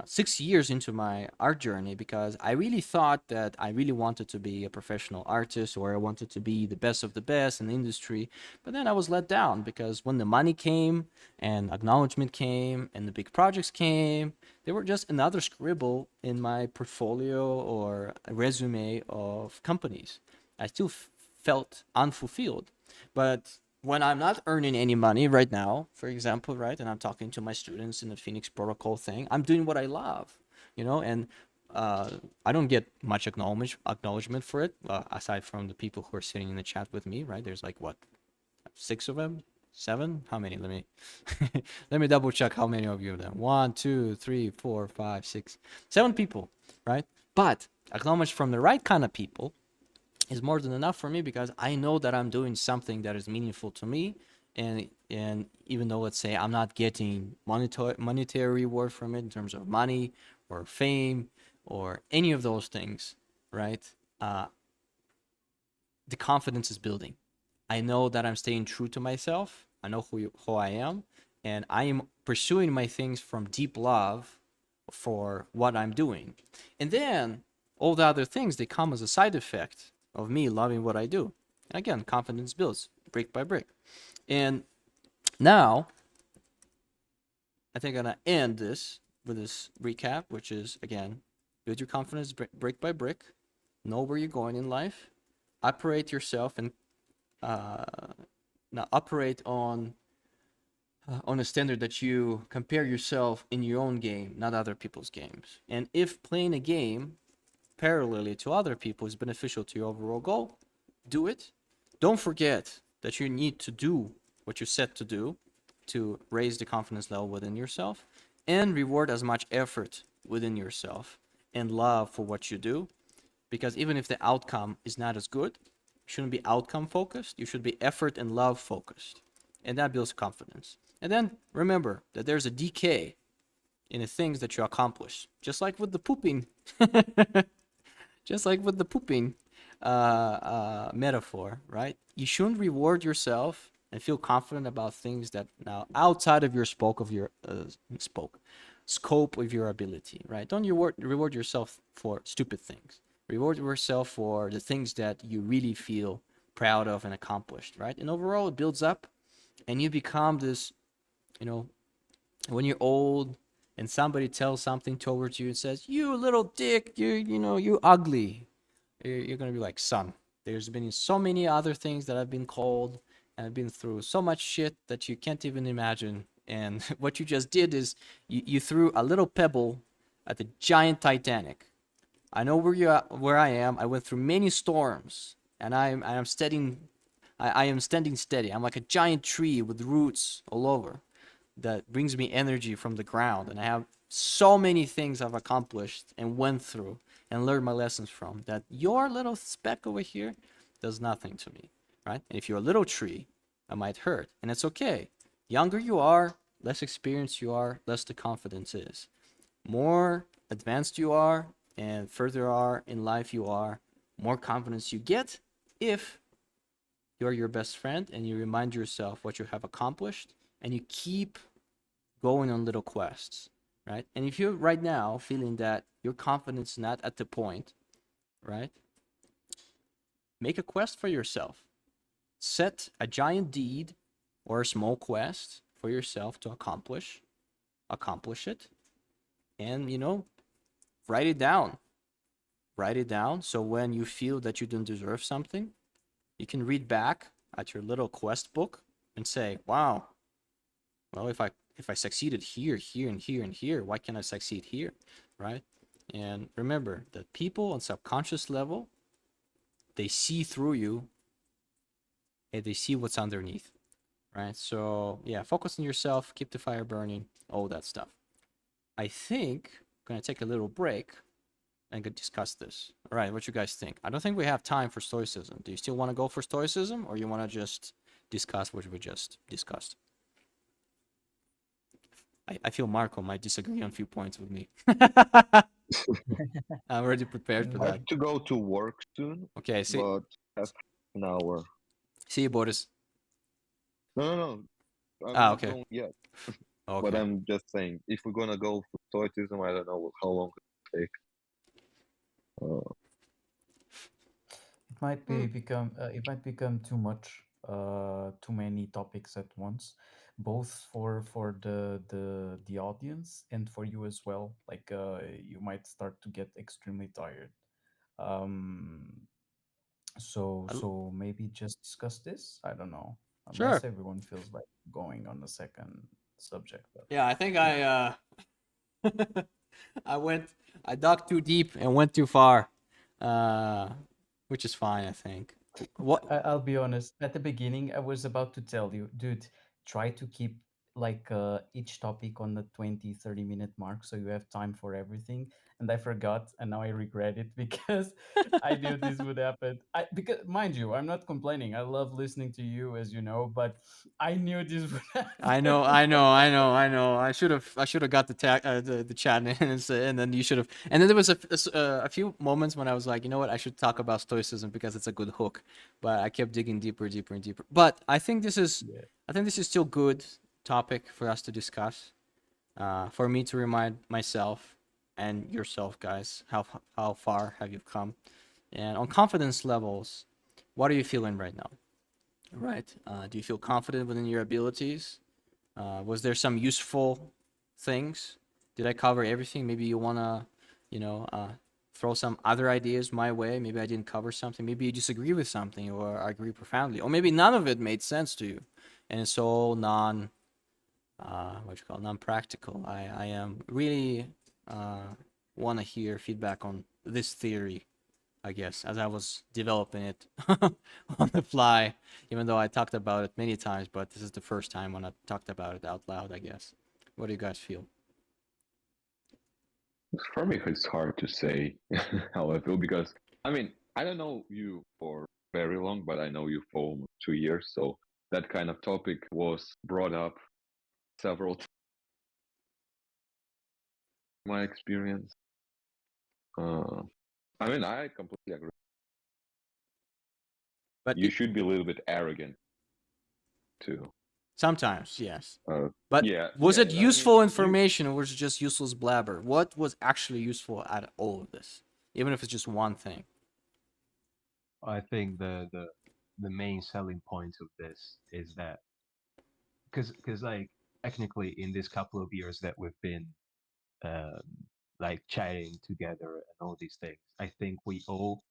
6 years into my art journey because I really thought that I really wanted to be a professional artist or I wanted to be the best of the best in the industry. But then I was let down because when the money came and acknowledgement came and the big projects came, they were just another scribble in my portfolio or a resume of companies. I still felt unfulfilled. But when I'm not earning any money right now, for example, right, and I'm talking to my students in the Phoenix Protocol thing, I'm doing what I love, and I don't get much acknowledgement for it, aside from the people who are sitting in the chat with me, right? There's like, what, 6 of them, 7. How many? Let me let me double check how many of you have them. 1, 2, 3, 4, 5, 6, 7 people, right? But acknowledge from the right kind of people is more than enough for me, because I know that I'm doing something that is meaningful to me. And even though, let's say, I'm not getting monetary reward from it in terms of money or fame or any of those things, right? Uh, the confidence is building. I know that I'm staying true to myself. I know who I am, and I am pursuing my things from deep love for what I'm doing. And then all the other things, they come as a side effect of me loving what I do. And again, confidence builds brick by brick. And now I think I'm gonna end this with this recap, which is, again, build your confidence brick by brick. Know where you're going in life. Operate yourself and uh, now operate on a standard that you compare yourself in your own game, not other people's games. And if playing a game parallelly to other people is beneficial to your overall goal, do it. Don't forget that you need to do what you set to do to raise the confidence level within yourself, and reward as much effort within yourself and love for what you do. Because even if the outcome is not as good, you shouldn't be outcome focused. You should be effort and love focused. And that builds confidence. And then remember that there's a decay in the things that you accomplish. Just like with the pooping. Just like with the pooping metaphor, right? You shouldn't reward yourself and feel confident about things that now outside of your scope of your ability, right? Don't reward yourself for stupid things. Reward yourself for the things that you really feel proud of and accomplished, right? And overall, it builds up, and you become this, you know, when you're old and somebody tells something towards you and says, "You little dick, you ugly," you're gonna be like, "Son, there's been so many other things that I've been called, and I've been through so much shit that you can't even imagine. And what you just did is you threw a little pebble at the giant Titanic. I know where I am. I went through many storms, and I am steadying. I am standing steady. I'm like a giant tree with roots all over that brings me energy from the ground. And I have so many things I've accomplished and went through and learned my lessons from, that your little speck over here does nothing to me, right? And if you're a little tree, I might hurt. And it's okay. Younger you are, less experienced you are, less the confidence is. More advanced you are and further are in life you are, more confidence you get if you're your best friend and you remind yourself what you have accomplished, and you keep going on little quests, right? And if you're right now feeling that your confidence is not at the point, right? Make a quest for yourself. Set a giant deed or a small quest for yourself to accomplish it, and write it down. Write it down, so when you feel that you don't deserve something, you can read back at your little quest book and say, "Wow, well, if I succeeded here, here, and here, and here, why can't I succeed here?" Right? And remember that people on subconscious level, they see through you and they see what's underneath, right? So yeah, focus on yourself, keep the fire burning, all that stuff. I think I'm gonna take a little break and discuss this. All right, what you guys think? I don't think we have time for stoicism. Do you still want to go for stoicism, or you want to just discuss what we just discussed? I feel Marco might disagree on a few points with me. I'm already prepared for I Mm, that. have to go to work soon, Okay, see, but have an hour. see you, Boris. No, no, no. I'm Ah, not okay, going yet. But okay. I'm just saying, if we're gonna go for stoicism, I don't know how long it will take. Uh, Hmm. it might become too much, too many topics at once, both for the audience and for you as well. Like you might start to get extremely tired. Um, so maybe just discuss this. I don't know, Sure. unless everyone feels like going on the second subject. But Yeah, I think yeah, I went, I dug too deep and went too far, uh, which is fine, I think. What? I'll be honest. At the beginning, I was about to tell you, dude, try to keep like each topic on the 20-30 minute mark so you have time for everything. And I forgot, and now I regret it because I knew this would happen. Because mind you, I'm not complaining. I love listening to you, as you know, but I knew this would I know, happen. I know, I know, I know. I should have got the chat and then you should have. And then there was a few moments when I was like, you know what, I should talk about stoicism because it's a good hook. But I kept digging deeper, deeper, and deeper. But Yeah. I think this is still good topic for us to discuss. For me to remind myself and yourself, guys, how far have you come, and on confidence levels, what are you feeling right now? Right? Do you feel confident within your abilities? Was there some useful things? Did I cover everything? Maybe you wanna, you know, throw some other ideas my way. Maybe I didn't cover something. Maybe you disagree with something, or I agree profoundly, or maybe none of it made sense to you, and it's all what you call non-practical. I am really want to hear feedback on this theory. I guess as I was developing it on the fly, even though I talked about it many times, but this is the first time when I talked about it out loud. I guess. What do you guys feel? For me, it's hard to say how I feel because I mean I don't know you for very long, but I know you for almost 2 years. So that kind of topic was brought up several times in my experience. Uh, I mean, I completely agree. But You it, should be a little bit arrogant too. sometimes, yes. Uh, But yeah, was yeah. it I mean, useful you. information or was it just useless blabber? What was actually useful out of all of this? Even if it's just one thing. I think the main selling point of this is that because like technically in this couple of years that we've been um, like chatting together and all these things, I think we all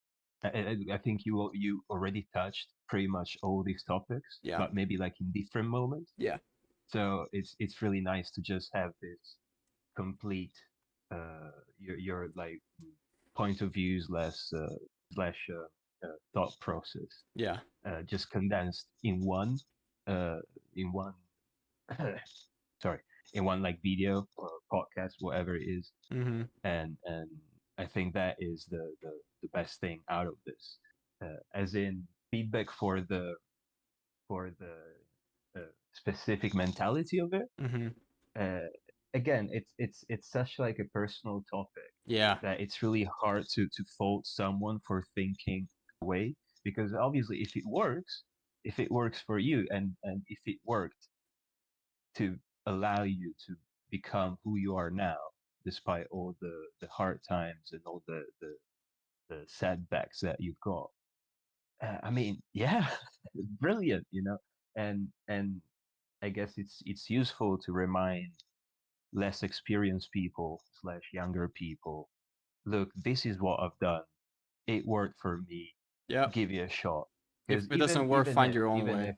I think you already touched pretty much all these topics, Yeah. but maybe like in different moments. Yeah. So it's really nice to just have this complete your like point of views less slash thought process Yeah. just condensed uh in one sorry in one like video or podcast whatever it is, Mm-hmm. and I think that is the best thing out of this, as in feedback for the specific mentality of it. Mm-hmm. uh, Again, it's such like a personal topic Yeah. that it's really hard to fault someone for thinking away, because obviously if it works for you, and if it worked to allow you to become who you are now despite all the hard times and all the setbacks that you've got, I mean, yeah, brilliant, you know. And I guess it's useful to remind less experienced people slash younger people, look, this is what I've done. It worked for me. Yep. Give it a shot. If Because it doesn't work, find your own even way. if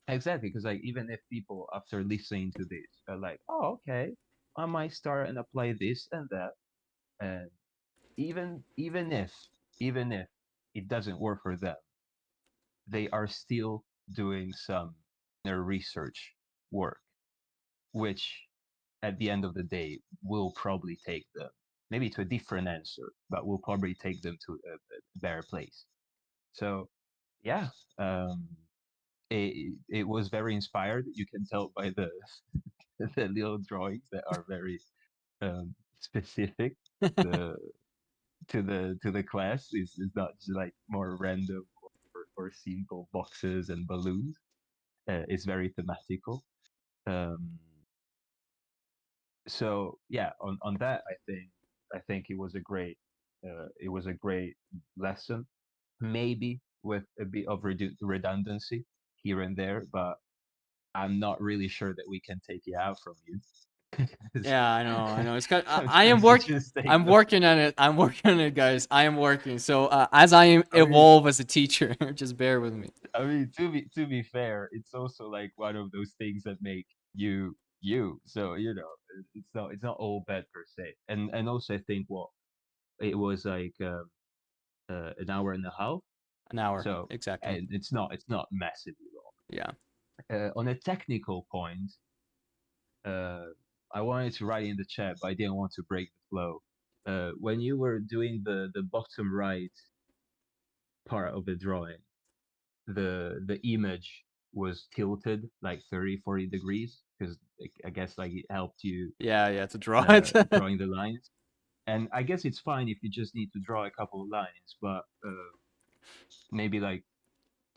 exactly, because like even if people after listening to this are like, oh okay, I might start and apply this and that, and even if it doesn't work for them, they are still doing some inner research work, which at the end of the day will probably take them maybe to a different answer, but will probably take them to a better place. So yeah, um, it was very inspired. You can tell by the the little drawings that are very specific the to the class. Is not just like more random or simple boxes and balloons. It's very thematical. Um, so yeah, on that, I think it was a great lesson. Maybe with a bit of redundancy here and there, but I'm not really sure that we can take it out from you. 'Cause Yeah, I know, I know. It's kind. I am sometimes you just take I'm the. working on it. I'm working on it, guys. I am working. So as I I mean, evolve as a teacher, just bear with me. I mean, to be fair, it's also like one of those things that make you you. So you know, it's not all bad per se. And also I think what it was like an hour and a half. An hour, So exactly. and it's not massively long. Yeah. On a technical point, uh, I wanted to write in the chat, but I didn't want to break the flow. When you were doing the bottom right part of the drawing, the image was tilted like 30, 40 degrees because I guess like it helped you Yeah, to draw it. drawing the lines. And I guess it's fine if you just need to draw a couple of lines, but maybe like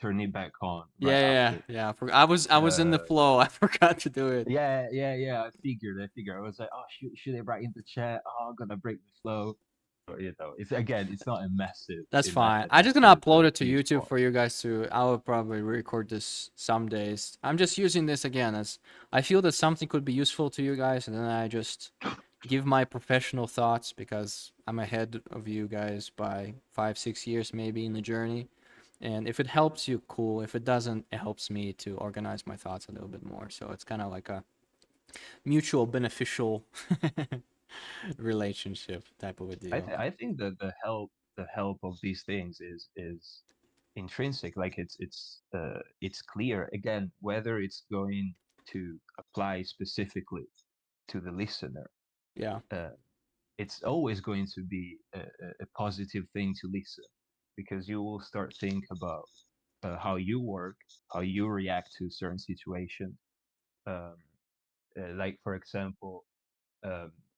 turn it back on right after. I was in the Uh, flow. I forgot to do it. yeah. I figured. I was like, oh, should I write in the chat? Oh, I'm gonna break the flow. But it's not That's fine. a I'm just gonna massive upload it to huge YouTube part. for you guys to. I will probably record this some days. I'm just using this again as I feel that something could be useful to you guys, and then I just give my professional thoughts because I'm ahead of you guys by 5, 6 years maybe in the journey. And if it helps you, cool. If it doesn't, it helps me to organize my thoughts a little bit more. So it's kind of like a mutual beneficial relationship type of a deal. I think that the help of these things is intrinsic. Like it's clear again whether it's going to apply specifically to the listener. Yeah. Uh, it's always going to be a positive thing to listen because you will start think about how you work, how you react to certain situations. Um, like for example,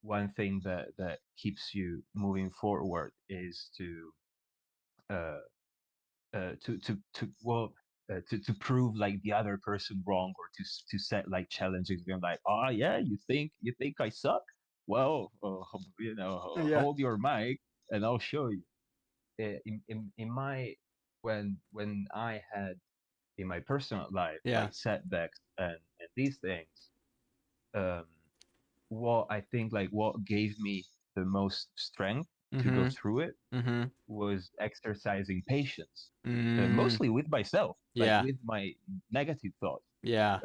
one thing that keeps you moving forward is uh, to well to prove like the other person wrong or to set like challenges being like, oh yeah, you think I suck, well, Yeah. hold your mic and I'll show you. In my when I had in my personal life Yeah. like setbacks and these things, um what I think like what gave me the most strength to go Mm-hmm. through it Mm-hmm. was exercising patience, Mm. mostly with myself, like Yeah. with my negative thoughts. Yeah.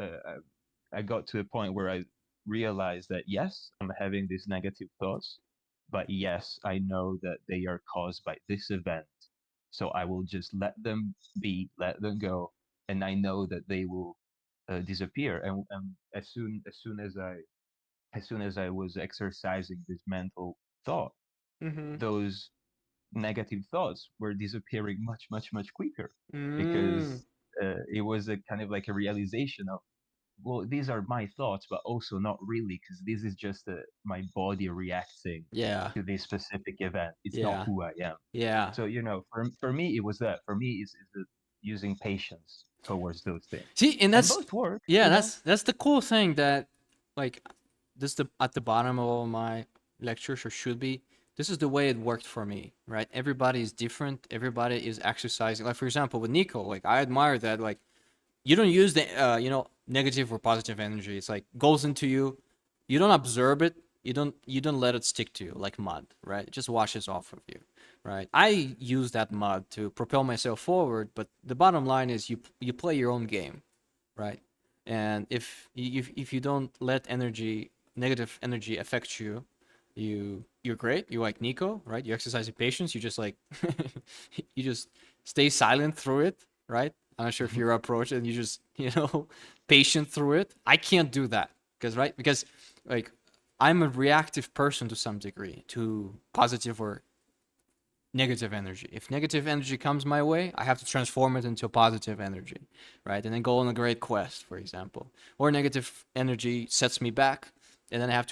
I got to a point where I realized that yes, I'm having these negative thoughts, but yes, I know that they are caused by this event. So I will just let them be, let them go, and I know that they will disappear. And as soon as I was exercising this mental thought, Mm-hmm. those negative thoughts were disappearing much quicker Mm. because it was a kind of like a realization of, well, these are my thoughts, but also not really, because this is just my body reacting Yeah. to this specific event. It's not Yeah. who I am. Yeah. So, for me, it was that. For me, is the using patience towards those things. See, and And that's both work, yeah, that's the cool thing that like this the at the bottom of all my lectures or should be. This is the way it worked for me, right? Everybody is different. Everybody is exercising. Like for example, with Nico, like I admire that. Like you don't use the negative or positive energy. It's like goes into you. You don't absorb it. You don't let it stick to you like mud, right? It just washes off of you, right? I use that mud to propel myself forward, but the bottom line is you play your own game, right? And if you don't let negative energy affect you, you're great. You're like Nico, right? You exercise your patience. You just like you just stay silent through it, right? I'm not sure if Mhm. your approach and you just patient through it. I can't do that because like I'm a reactive person to some degree to positive or negative energy. If negative energy comes my way, I have to transform it into a positive energy, right? And then go on a great quest, for example. Or negative energy sets me back, and then I have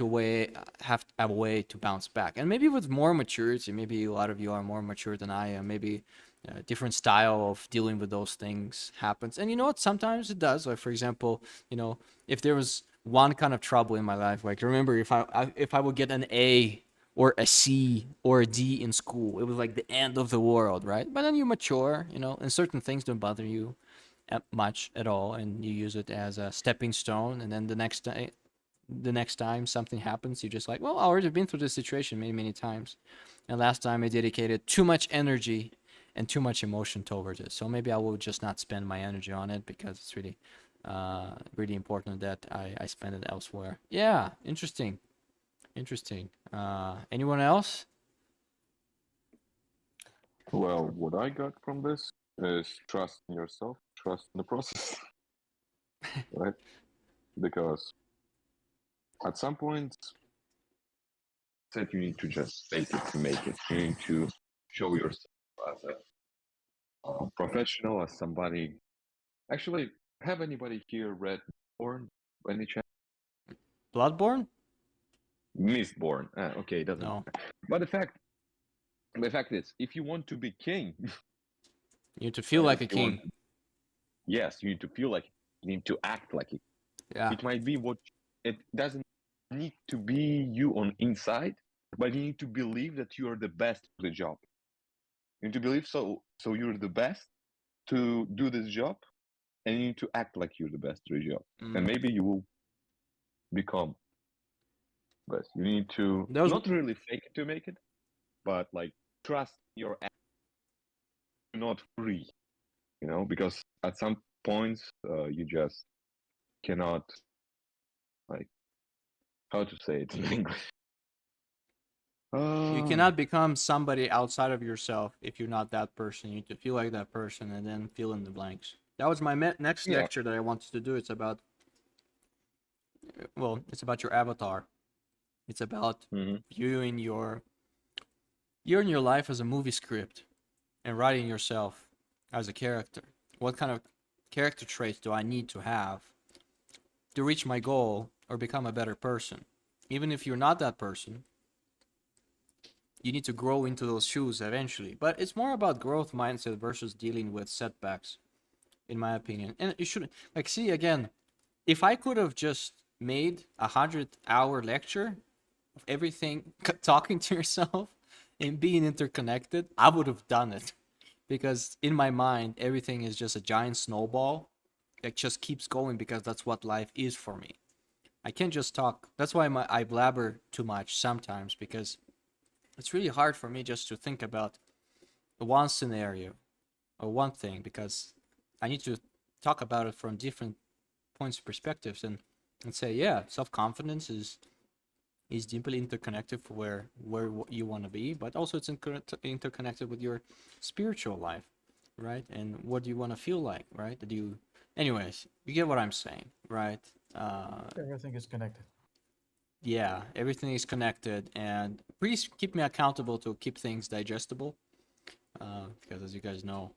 a way to bounce back. And maybe with more maturity, maybe a lot of you are more mature than I am. Maybe a different style of dealing with those things happens. And you know what? Sometimes it does. Like for example, if there was one kind of trouble in my life, like remember if I would get an A or a C or a D in school. It was like the end of the world, right? But then you mature, and certain things don't bother you much at all, and you use it as a stepping stone. And then the next time something happens, you're just like, well, I already been through this situation many, many times, and last time I dedicated too much energy and too much emotion towards it. So maybe I will just not spend my energy on it because it's really important that I spend it elsewhere. Yeah, interesting. Interesting. Anyone else? Well, what I got from this is trust in yourself, trust in the process, right? Because at some point, that you need to just fake it to make it. You need to show yourself as a professional, as somebody. Actually, have anybody here read Born by any chance? Bloodborne? Mistborn. Okay, it doesn't No. matter. But the fact is, if you want to be king, You need to feel like if a you want, king. yes, you need to feel like, you need to act like it. Yeah. It might be what it doesn't need to be you on inside, but you need to believe that you are the best for the job. You need to believe so you're the best to do this job, and you need to act like you're the best for the job. And maybe you will become best. You need to Those not really fake it to make it, but like trust your act, not free, because at some points you just cannot, like, how to say it in English. You cannot become somebody outside of yourself if you're not that person. You need to feel like that person and then fill in the blanks. That was my next Yeah. lecture that I wanted to do. It's about your avatar. It's about viewing your life as a movie script and writing yourself as a character. What kind of character traits do I need to have to reach my goal or become a better person? Even if you're not that person, you need to grow into those shoes eventually. But it's more about growth mindset versus dealing with setbacks, in my opinion. And you should see again, if I could have just made 100-hour lecture of everything talking to yourself and being interconnected, I would have done it. Because in my mind, everything is just a giant snowball that just keeps going because that's what life is for me. I can't just talk. That's why I blabber too much sometimes, because it's really hard for me just to think about one scenario or one thing, because I need to talk about it from different points of perspectives and say, yeah, self-confidence is deeply interconnected for where you want to be, but also it's interconnected with your spiritual life, right? And what do you want to feel like, right? Anyways, you get what I'm saying, right? Everything is connected. Yeah, everything is connected, and please keep me accountable to keep things digestible, because as you guys know,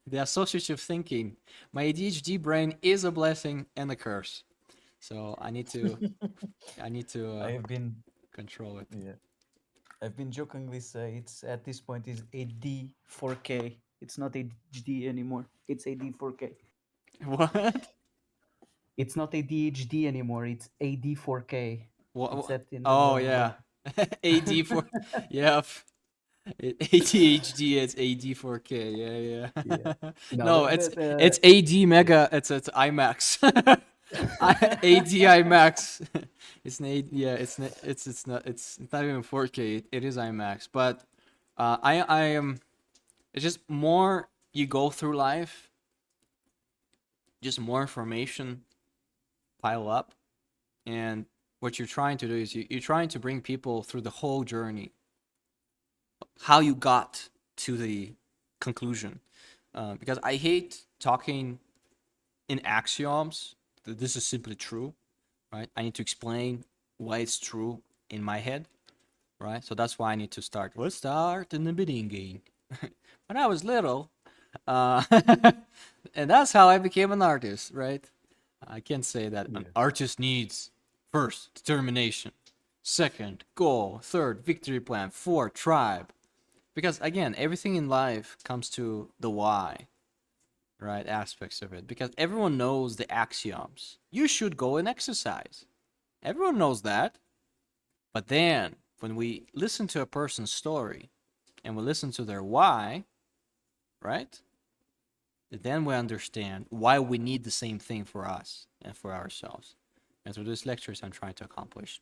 the associative thinking, my ADHD brain is a blessing and a curse. So I need to I have been control it. yeah. I've been jokingly say it's at this point is AD4K. It's not ADHD anymore. It's AD4K. What? It's not ADHD anymore. It's AD4K. It's What? at the end of Oh the yeah, AD for yeah. ADHD, it's AD4K. Yeah, yeah. yeah. No, No, the, it's AD mega. It's IMAX. AD IMAX. It's an AD, yeah. It's not even 4K. It is IMAX. But I am. It's just more you go through life, just more information pile up, and what you're trying to do is you're trying to bring people through the whole journey, how you got to the conclusion, because I hate talking in axioms that this is simply true, right? I need to explain why it's true in my head, right? So that's why I need to start. Let's start in the beginning. When I was little, uh, and that's how I became an artist, right? I can't say that an Yeah. artist needs first determination, second goal, third victory plan, fourth tribe. Because again, everything in life comes to the why, right? Aspects of it. Because everyone knows the axioms. You should go and exercise. Everyone knows that. But then when we listen to a person's story and we listen to their why, right? Then we understand why we need the same thing for us and for ourselves. And through these lectures, I'm trying to accomplish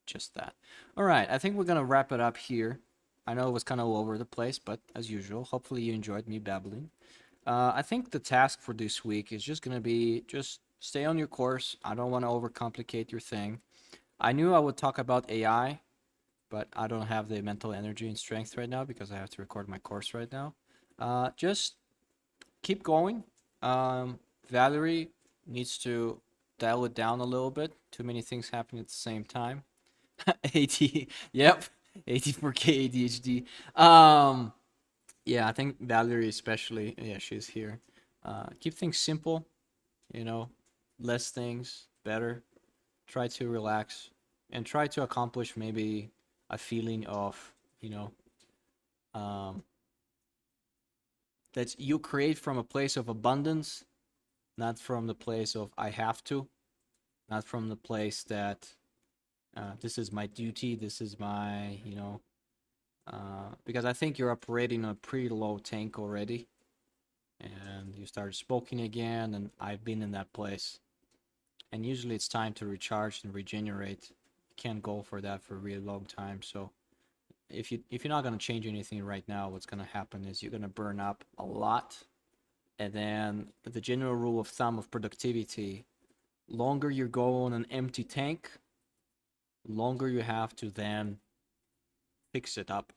just that. All right, I think we're going to wrap it up here. I know it was kind of all over the place, but as usual, hopefully you enjoyed me babbling. I think the task for this week is just going to be just stay on your course. I don't want to overcomplicate your thing. I knew I would talk about AI, but I don't have the mental energy and strength right now because I have to record my course right now. Just keep going. Valerie needs to dial it down a little bit. Too many things happening at the same time. AD, yep, 84K ADHD. Yeah, I think Valerie especially. Yeah, she's here. Keep things simple. You know, less things, better. Try to relax and try to accomplish maybe a feeling of, you know, um, that you create from a place of abundance, not from the place of I have to, not from the place that this is my duty, this is my, because I think you're operating on a pretty low tank already, and you started smoking again, and I've been in that place. And usually it's time to recharge and regenerate. You can't go for that for a really long time. So if you're not gonna change anything right now, what's gonna happen is you're gonna burn up a lot, and then the general rule of thumb of productivity: longer you go on an empty tank, longer you have to then fix it up.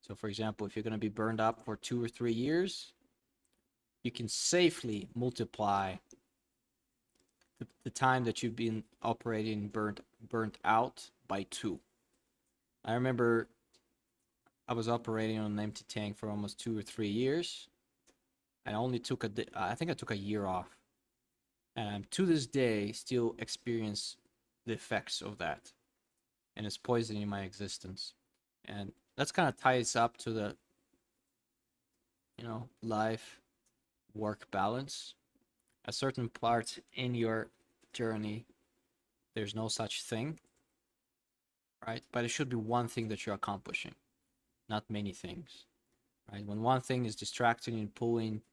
So for example, if you're gonna be burned up for 2 or 3 years, you can safely multiply the time that you've been operating burnt out by 2. I remember I was operating on an empty tank for almost 2 or 3 years. I only took I think I took a year off, and to this day still experience the effects of that, and it's poisoning my existence. And that's kind of ties up to the life work balance. At certain parts in your journey, there's no such thing, right? But it should be one thing that you're accomplishing, not many things, right? When one thing is distracting and pulling,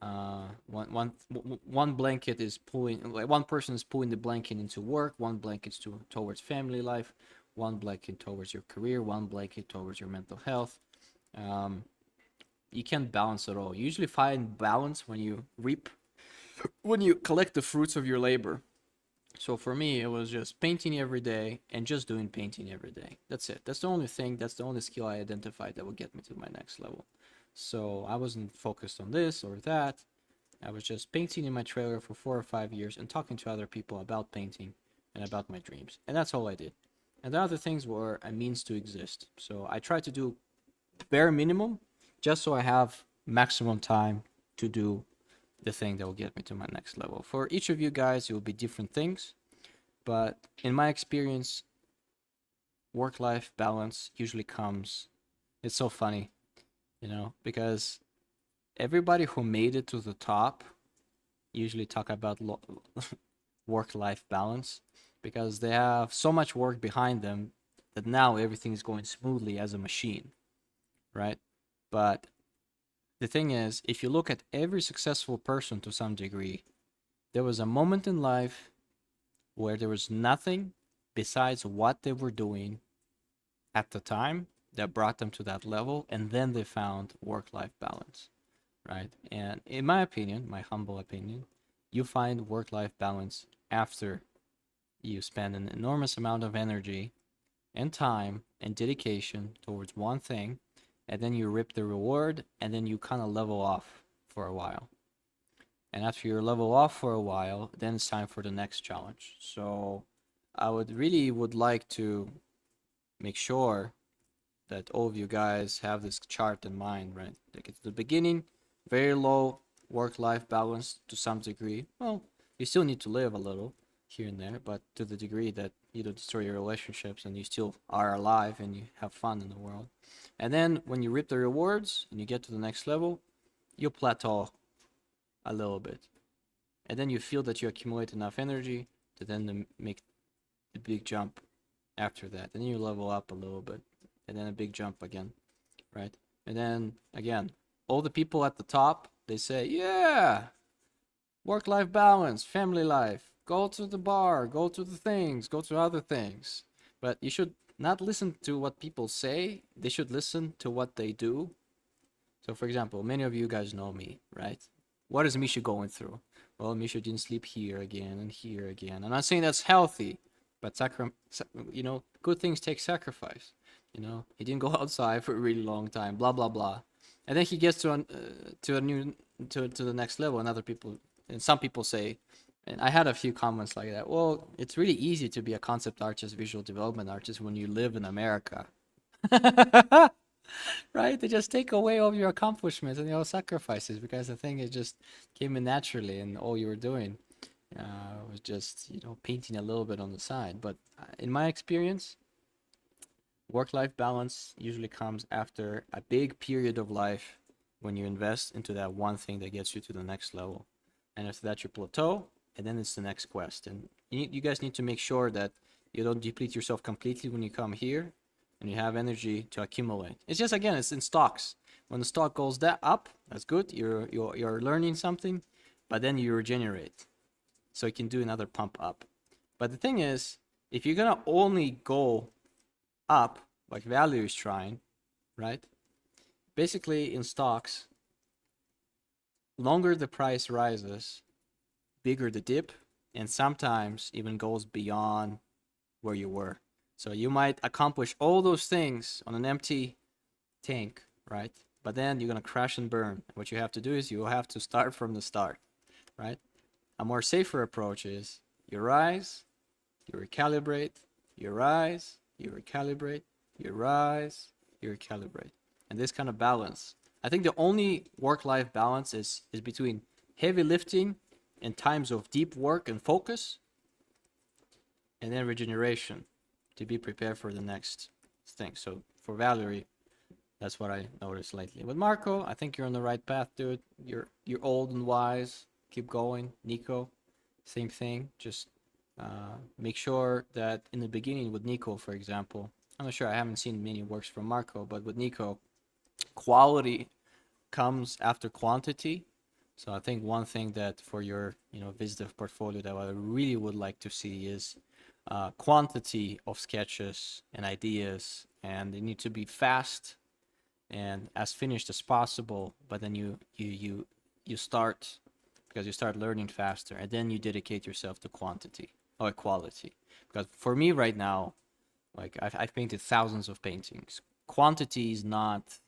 one blanket is pulling, like one person is pulling the blanket into work, one blanket towards family life, one blanket towards your career, one blanket towards your mental health. You can't balance it all. You usually find balance when you collect the fruits of your labor. So for me, it was just painting every day and just doing painting every day. That's it. That's the only thing, that's the only skill I identified that would get me to my next level. So I wasn't focused on this or that. I was just painting in my trailer for 4 or 5 years and talking to other people about painting and about my dreams. And that's all I did. And the other things were a means to exist. So I tried to do bare minimum just so I have maximum time to do the thing that will get me to my next level. For each of you guys, it will be different things. But in my experience, work-life balance usually comes. It's so funny, because everybody who made it to the top usually talk about work-life balance because they have so much work behind them that now everything is going smoothly as a machine, right? But the thing is, if you look at every successful person to some degree, there was a moment in life where there was nothing besides what they were doing at the time that brought them to that level, and then they found work-life balance, right? And in my opinion, my humble opinion, you find work-life balance after you spend an enormous amount of energy and time and dedication towards one thing, and then you reap the reward, and then you kind of level off for a while. And after you level off for a while, then it's time for the next challenge. So I would like to make sure that all of you guys have this chart in mind, right? Like at the beginning, very low work-life balance to some degree. Well, you still need to live a little here and there, but to the degree that you don't destroy your relationships and you still are alive and you have fun in the world. And then when you reap the rewards and you get to the next level, you plateau a little bit. And then you feel that you accumulate enough energy to then make the big jump after that. And then you level up a little bit and then a big jump again, right? And then again, all the people at the top, they say, yeah, work-life balance, family life, go to the bar, go to the things, go to other things. But you should not listen to what people say. They should listen to what they do. So for example, many of you guys know me, right? What is Misha going through? Well, Misha didn't sleep here again and here again. I'm not saying that's healthy, but good things take sacrifice. He didn't go outside for a really long time, blah, blah, blah. And then he gets to a new to the next level, and other people and some people say, and I had a few comments like that. Well, it's really easy to be a concept artist, visual development artist when you live in America. Right? They just take away all your accomplishments and your sacrifices because the thing is just came in naturally, and all you were doing was just painting a little bit on the side. But in my experience, work-life balance usually comes after a big period of life when you invest into that one thing that gets you to the next level, and after that you plateau, and then it's the next quest. And you guys need to make sure that you don't deplete yourself completely when you come here, and you have energy to accumulate. It's just, again, it's in stocks. When the stock goes that up, that's good. You're learning something, but then you regenerate, so you can do another pump up. But the thing is, if you're gonna only go up like value is trying, right? Basically, in stocks, longer the price rises, bigger the dip, and sometimes even goes beyond where you were. So you might accomplish all those things on an empty tank, right? But then you're gonna crash and burn. What you have to do is you have to start from the start, right? A more safer approach is you rise, you recalibrate, you rise, you recalibrate, you rise, you recalibrate. And this kind of balance. I think the only work-life balance is between heavy lifting and times of deep work and focus, and then regeneration to be prepared for the next thing. So for Valerie, that's what I noticed lately. With Marco, I think you're on the right path, dude. You're old and wise. Keep going. Nico, same thing. Just make sure that in the beginning with Nico, for example, I'm not sure, I haven't seen many works from Marco, but with Nico, quality comes after quantity. So I think one thing that for your visitor portfolio that I really would like to see is quantity of sketches and ideas, and they need to be fast and as finished as possible. But then you start, because you start learning faster, and then you dedicate yourself to quantity or quality. Because for me right now, like I've painted thousands of paintings. Quantity is not,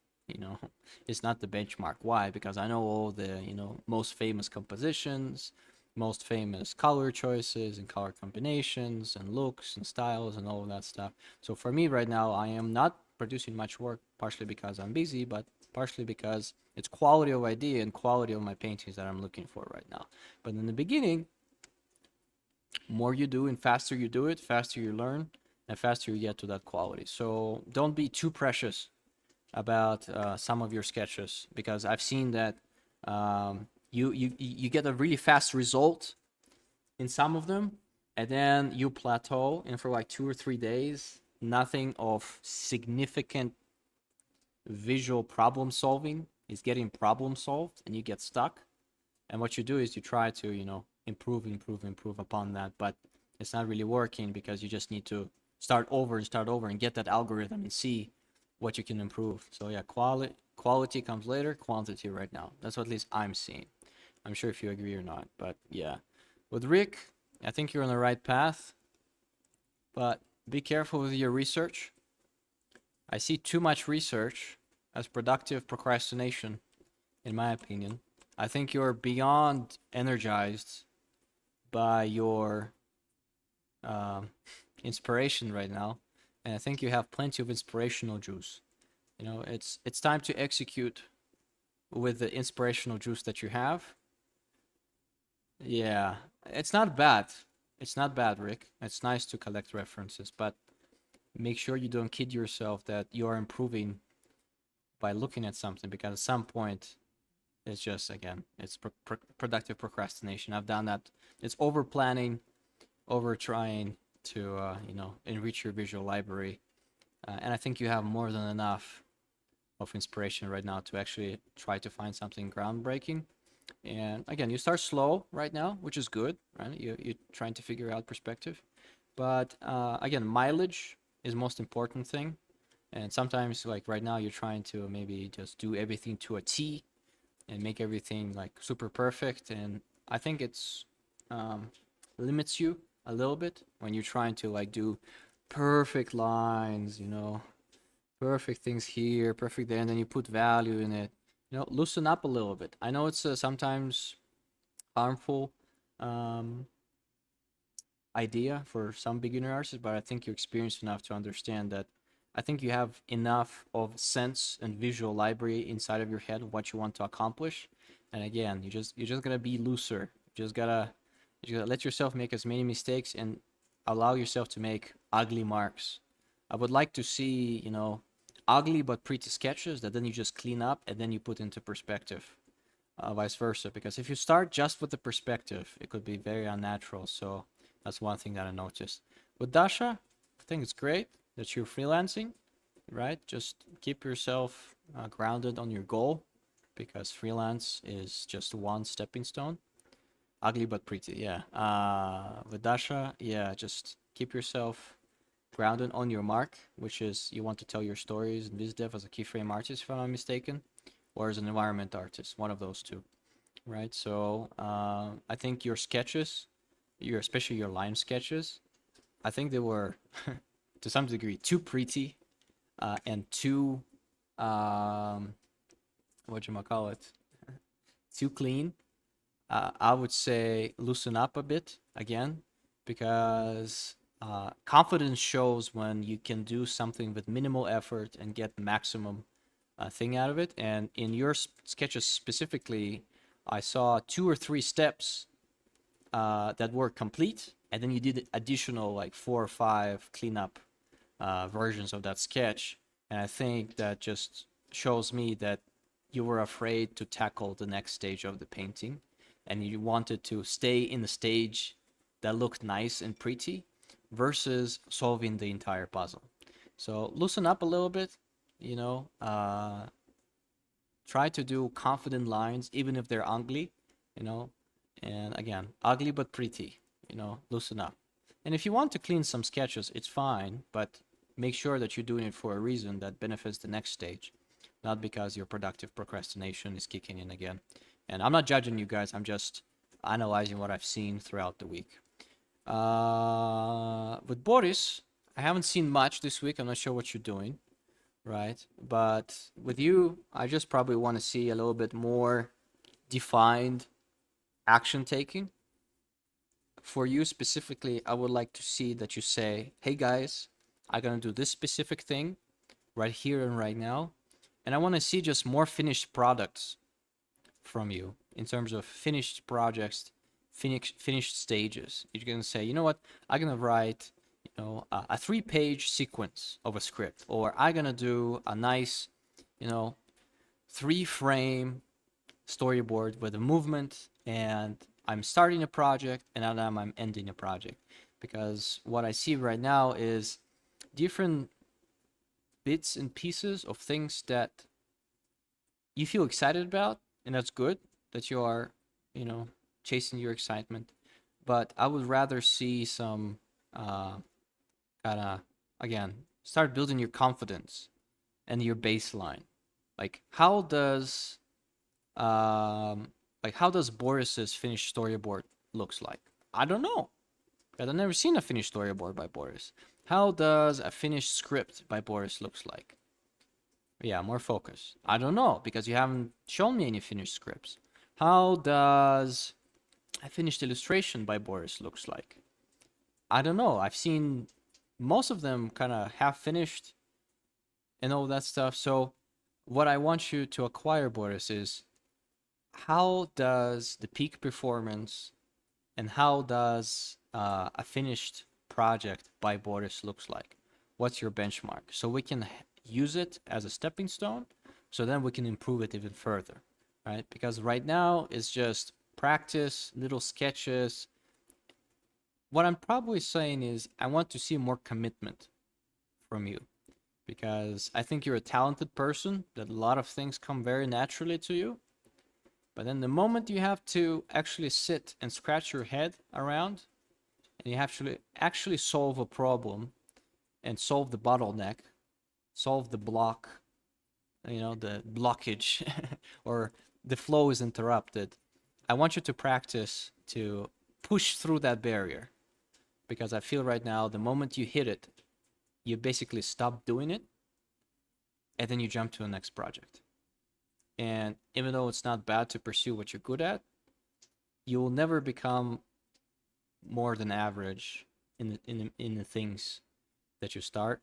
it's not the benchmark. Why? Because I know all the, most famous compositions, most famous color choices and color combinations and looks and styles and all of that stuff. So for me right now, I am not producing much work, partially because I'm busy, but partially because it's quality of idea and quality of my paintings that I'm looking for right now. But in the beginning, more you do and faster you do it, faster you learn, and faster you get to that quality. So don't be too precious about some of your sketches, because I've seen that you get a really fast result in some of them, and then you plateau, and for like 2 or 3 days, nothing of significant visual problem solving is getting problem solved, and you get stuck. And what you do is you try to, improve upon that, but it's not really working, because you just need to start over and get that algorithm and see what you can improve. So yeah, quality comes later, quantity right now. That's what at least I'm seeing. I'm sure if you agree or not, but yeah. With Rick, I think you're on the right path, but be careful with your research. I see too much research as productive procrastination, in my opinion. I think you're beyond energized by your um, inspiration right now, and I think you have plenty of inspirational juice. It's time to execute with the inspirational juice that you have. Yeah, it's not bad. It's not bad, Rick. It's nice to collect references, but make sure you don't kid yourself that you are improving by looking at something, because at some point it's just, again, it's productive procrastination. I've done that. It's over planning, over trying to enrich your visual library, and I think you have more than enough of inspiration right now to actually try to find something groundbreaking. And again, you start slow right now, which is good, right? You're trying to figure out perspective, but again, mileage is most important thing. And sometimes, like right now, you're trying to maybe just do everything to a T and make everything like super perfect, and I think it's limits you a little bit when you're trying to like do perfect lines, perfect things here, perfect there, and then you put value in it. Loosen up a little bit. I know it's sometimes harmful um, idea for some beginner artists, but I think you're experienced enough to understand that. I think you have enough of sense and visual library inside of your head of what you want to accomplish. And again, you just gotta be looser. You just gotta let yourself make as many mistakes and allow yourself to make ugly marks. I would like to see, ugly but pretty sketches that then you just clean up and then you put into perspective, vice versa. Because if you start just with the perspective, it could be very unnatural. So that's one thing that I noticed. With Dasha, I think it's great that you're freelancing, right? Just keep yourself grounded on your goal because freelance is just one stepping stone. Ugly but pretty, yeah. With Dasha, yeah, just keep yourself grounded on your mark, which is you want to tell your stories in BizDev as a keyframe artist, if I'm not mistaken, or as an environment artist, one of those two, right? So I think your sketches, especially your line sketches, I think they were to some degree too pretty and too what you call it, too clean. I would say loosen up a bit again, because confidence shows when you can do something with minimal effort and get maximum thing out of it. And in your sketches specifically, I saw 2 or 3 steps that were complete, and then you did additional like 4 or 5 cleanup versions of that sketch. And I think that just shows me that you were afraid to tackle the next stage of the painting, and you wanted to stay in the stage that looked nice and pretty versus solving the entire puzzle. So loosen up a little bit, you know, uh, try to do confident lines, even if they're ugly, you know. And again, ugly but pretty, loosen up. And if you want to clean some sketches, it's fine, but make sure that you're doing it for a reason that benefits the next stage, not because your productive procrastination is kicking in again. And I'm not judging you guys, I'm just analyzing what I've seen throughout the week. With Boris, I haven't seen much this week. I'm not sure what you're doing, right? But with you, I just probably want to see a little bit more defined action taking. For you specifically, I would like to see that you say, hey guys, I'm going to do this specific thing right here and right now. And I want to see just more finished products from you in terms of finished projects, finished stages. You're going to say, you know what, I'm going to write a 3-page sequence of a script, or I'm going to do a nice, 3-frame storyboard with a movement, and I'm starting a project and now I'm ending a project. Because what I see right now is different bits and pieces of things that you feel excited about, and that's good that you are, chasing your excitement. But I would rather see some kind of, again, start building your confidence and your baseline. Like how does um how does Boris's finished storyboard looks like? I don't know. I've never seen a finished storyboard by Boris. How does a finished script by Boris looks like? Yeah, more focus. I don't know, because you haven't shown me any finished scripts. How does a finished illustration by Boris looks like? I don't know. I've seen most of them kind of half finished and all that stuff. So what I want you to acquire, Boris, is how does the peak performance and how does a finished project by Boris looks like? What's your benchmark? So we can use it as a stepping stone, so then we can improve it even further, right? Because right now it's just practice, little sketches. What I'm probably saying is I want to see more commitment from you, because I think you're a talented person, that a lot of things come very naturally to you. But then the moment you have to actually sit and scratch your head around, and you have to actually solve a problem and solve the bottleneck, solve the block, the blockage, or the flow is interrupted, I want you to practice to push through that barrier. Because I feel right now, the moment you hit it, you basically stop doing it, and then you jump to the next project. And even though it's not bad to pursue what you're good at, you will never become more than average in the things that you start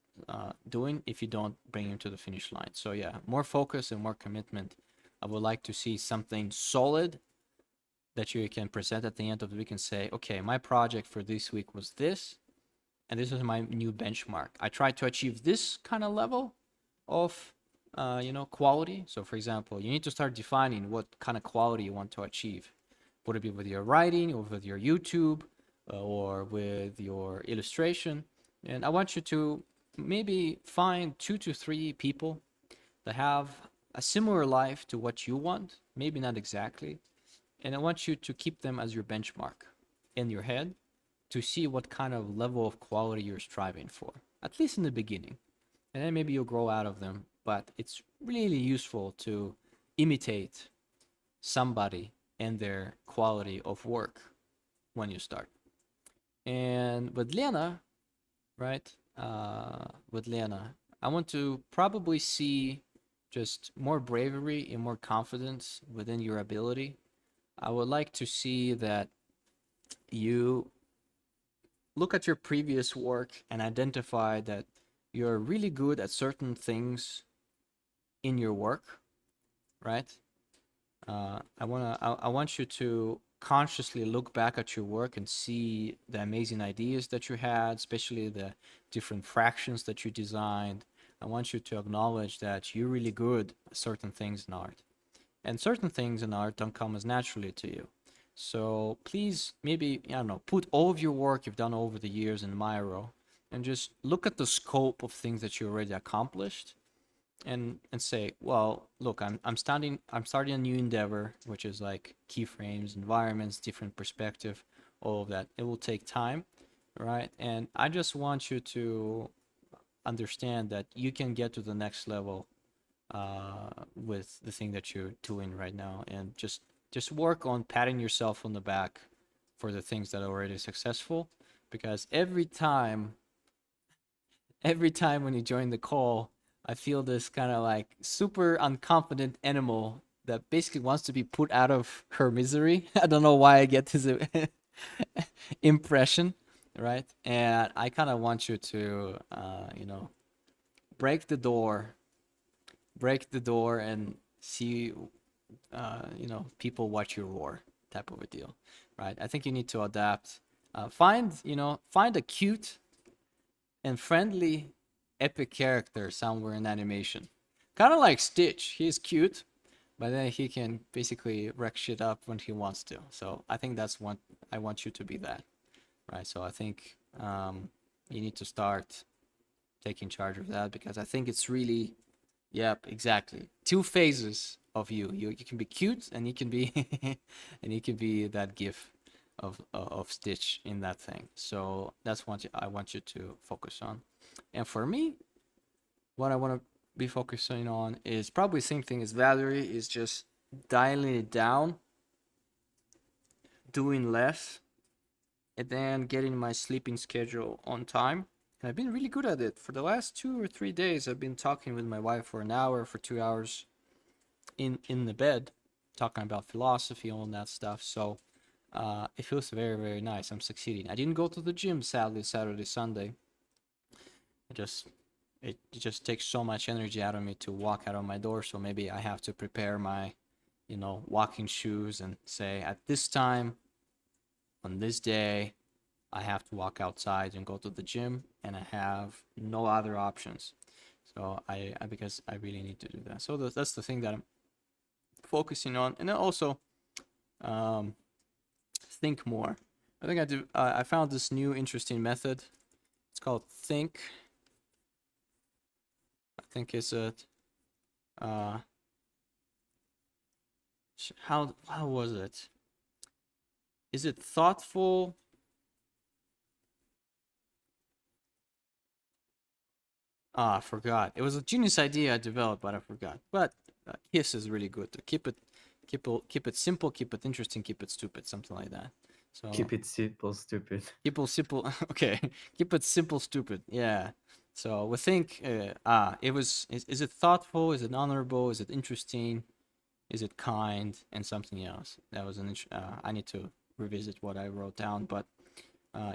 doing if you don't bring him to the finish line. So yeah, more focus and more commitment. I would like to see something solid that you can present at the end of the week and say, okay, my project for this week was this, and this is my new benchmark. I tried to achieve this kind of level of quality. So for example, you need to start defining what kind of quality you want to achieve. Would it be with your writing or with your YouTube or with your illustration? And I want you to maybe find 2 to 3 people that have a similar life to what you want, maybe not exactly. And I want you to keep them as your benchmark in your head to see what kind of level of quality you're striving for, at least in the beginning. And then maybe you'll grow out of them. But it's really useful to imitate somebody and their quality of work when you start. And with Lena, right? With Lena, I want to probably see just more bravery and more confidence within your ability. I would like to see that you look at your previous work and identify that you're really good at certain things in your work, right? I want you to consciously look back at your work and see the amazing ideas that you had, especially the different fractions that you designed. I want you to acknowledge that you're really good at certain things in art. And certain things in art don't come as naturally to you. So please, maybe, I don't know, put all of your work you've done over the years in Miro and just look at the scope of things that you already accomplished and say, well, look, I'm starting a new endeavor, which is like keyframes, environments, different perspective, all of that. It will take time, right? And I just want you to understand that you can get to the next level with the thing that you're doing right now, and just work on patting yourself on the back for the things that are already successful, because every time when you join the call, I feel this kind of like super unconfident animal that basically wants to be put out of her misery. I don't know why I get this impression, right? And I kind of want you to, break the door, and see, people watch you roar, type of a deal, right? I think you need to adapt. Find a cute and friendly epic character somewhere in animation. Kind of like Stitch. He's cute, but then he can basically wreck shit up when he wants to. So I think that's what I want you to be, that, right? So I think you need to start taking charge of that, because I think it's really, yep, exactly. 2 phases of you. You can be cute, and you can be and you can be that gif of Stitch in that thing. So that's what I want you to focus on. And for me, what I want to be focusing on is probably the same thing as Valerie, is just dialing it down, doing less, and then getting my sleeping schedule on time. And I've been really good at it. For the last 2 or 3 days, I've been talking with my wife for an hour, for 2 hours in the bed, talking about philosophy, all that stuff. So it feels very, very nice. I'm succeeding. I didn't go to the gym, sadly, Saturday, Sunday. It just takes so much energy out of me to walk out of my door. So maybe I have to prepare my, walking shoes and say, at this time, on this day, I have to walk outside and go to the gym, and I have no other options. So because I really need to do that. So that's the thing that I'm focusing on. And then also, think more. I think I found this new interesting method. It's called Think. I think it's a how was it? Is it thoughtful? I forgot. It was a genius idea I developed, but I forgot. But Kiss is really good to keep it simple, keep it interesting, keep it stupid, something like that. So Keep it simple, stupid. keep it simple. Okay, keep it simple, stupid. Yeah. So we think. Is it thoughtful? Is it honorable? Is it interesting? Is it kind and something else? That was I need to revisit what I wrote down, but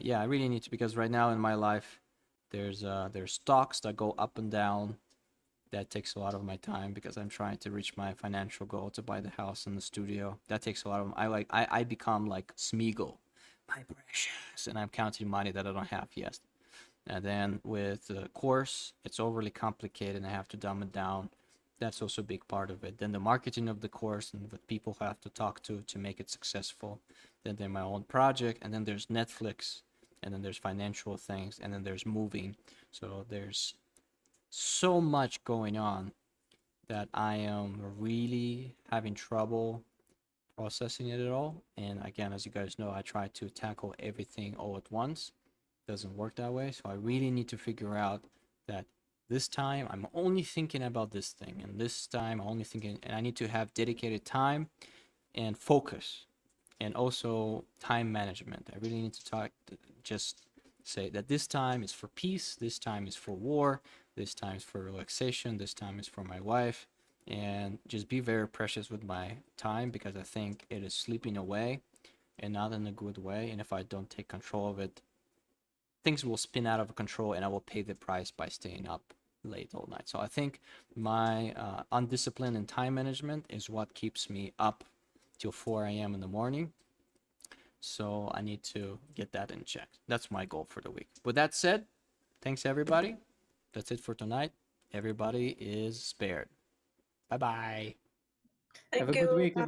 yeah, I really need to, because right now in my life, there's stocks that go up and down. That takes a lot of my time because I'm trying to reach my financial goal to buy the house and the studio. That takes a lot of I become like Smeagol, my precious, and I'm counting money that I don't have yet. And then with the course, it's overly complicated and I have to dumb it down. That's also a big part of it. Then the marketing of the course and what people have to talk to make it successful. Then my own project, and then there's Netflix, and then there's financial things, and then there's moving. So there's so much going on that I am really having trouble processing it at all. And again, as you guys know, I try to tackle everything all at once. Doesn't work that way. So I really need to figure out that this time I'm only thinking about this thing, and this time I'm only thinking, and I need to have dedicated time and focus, and also time management. I really need to just say that this time is for peace, this time is for war, this time is for relaxation, this time is for my wife, and just be very precious with my time, because I think it is slipping away and not in a good way. And if I don't take control of it, things will spin out of control and I will pay the price by staying up late all night. So I think my undiscipline and time management is what keeps me up till 4 a.m. in the morning. So I need to get that in check. That's my goal for the week. With that said, thanks everybody. That's it for tonight. Everybody is spared. Bye bye. Have a Thank good you. week, Bye.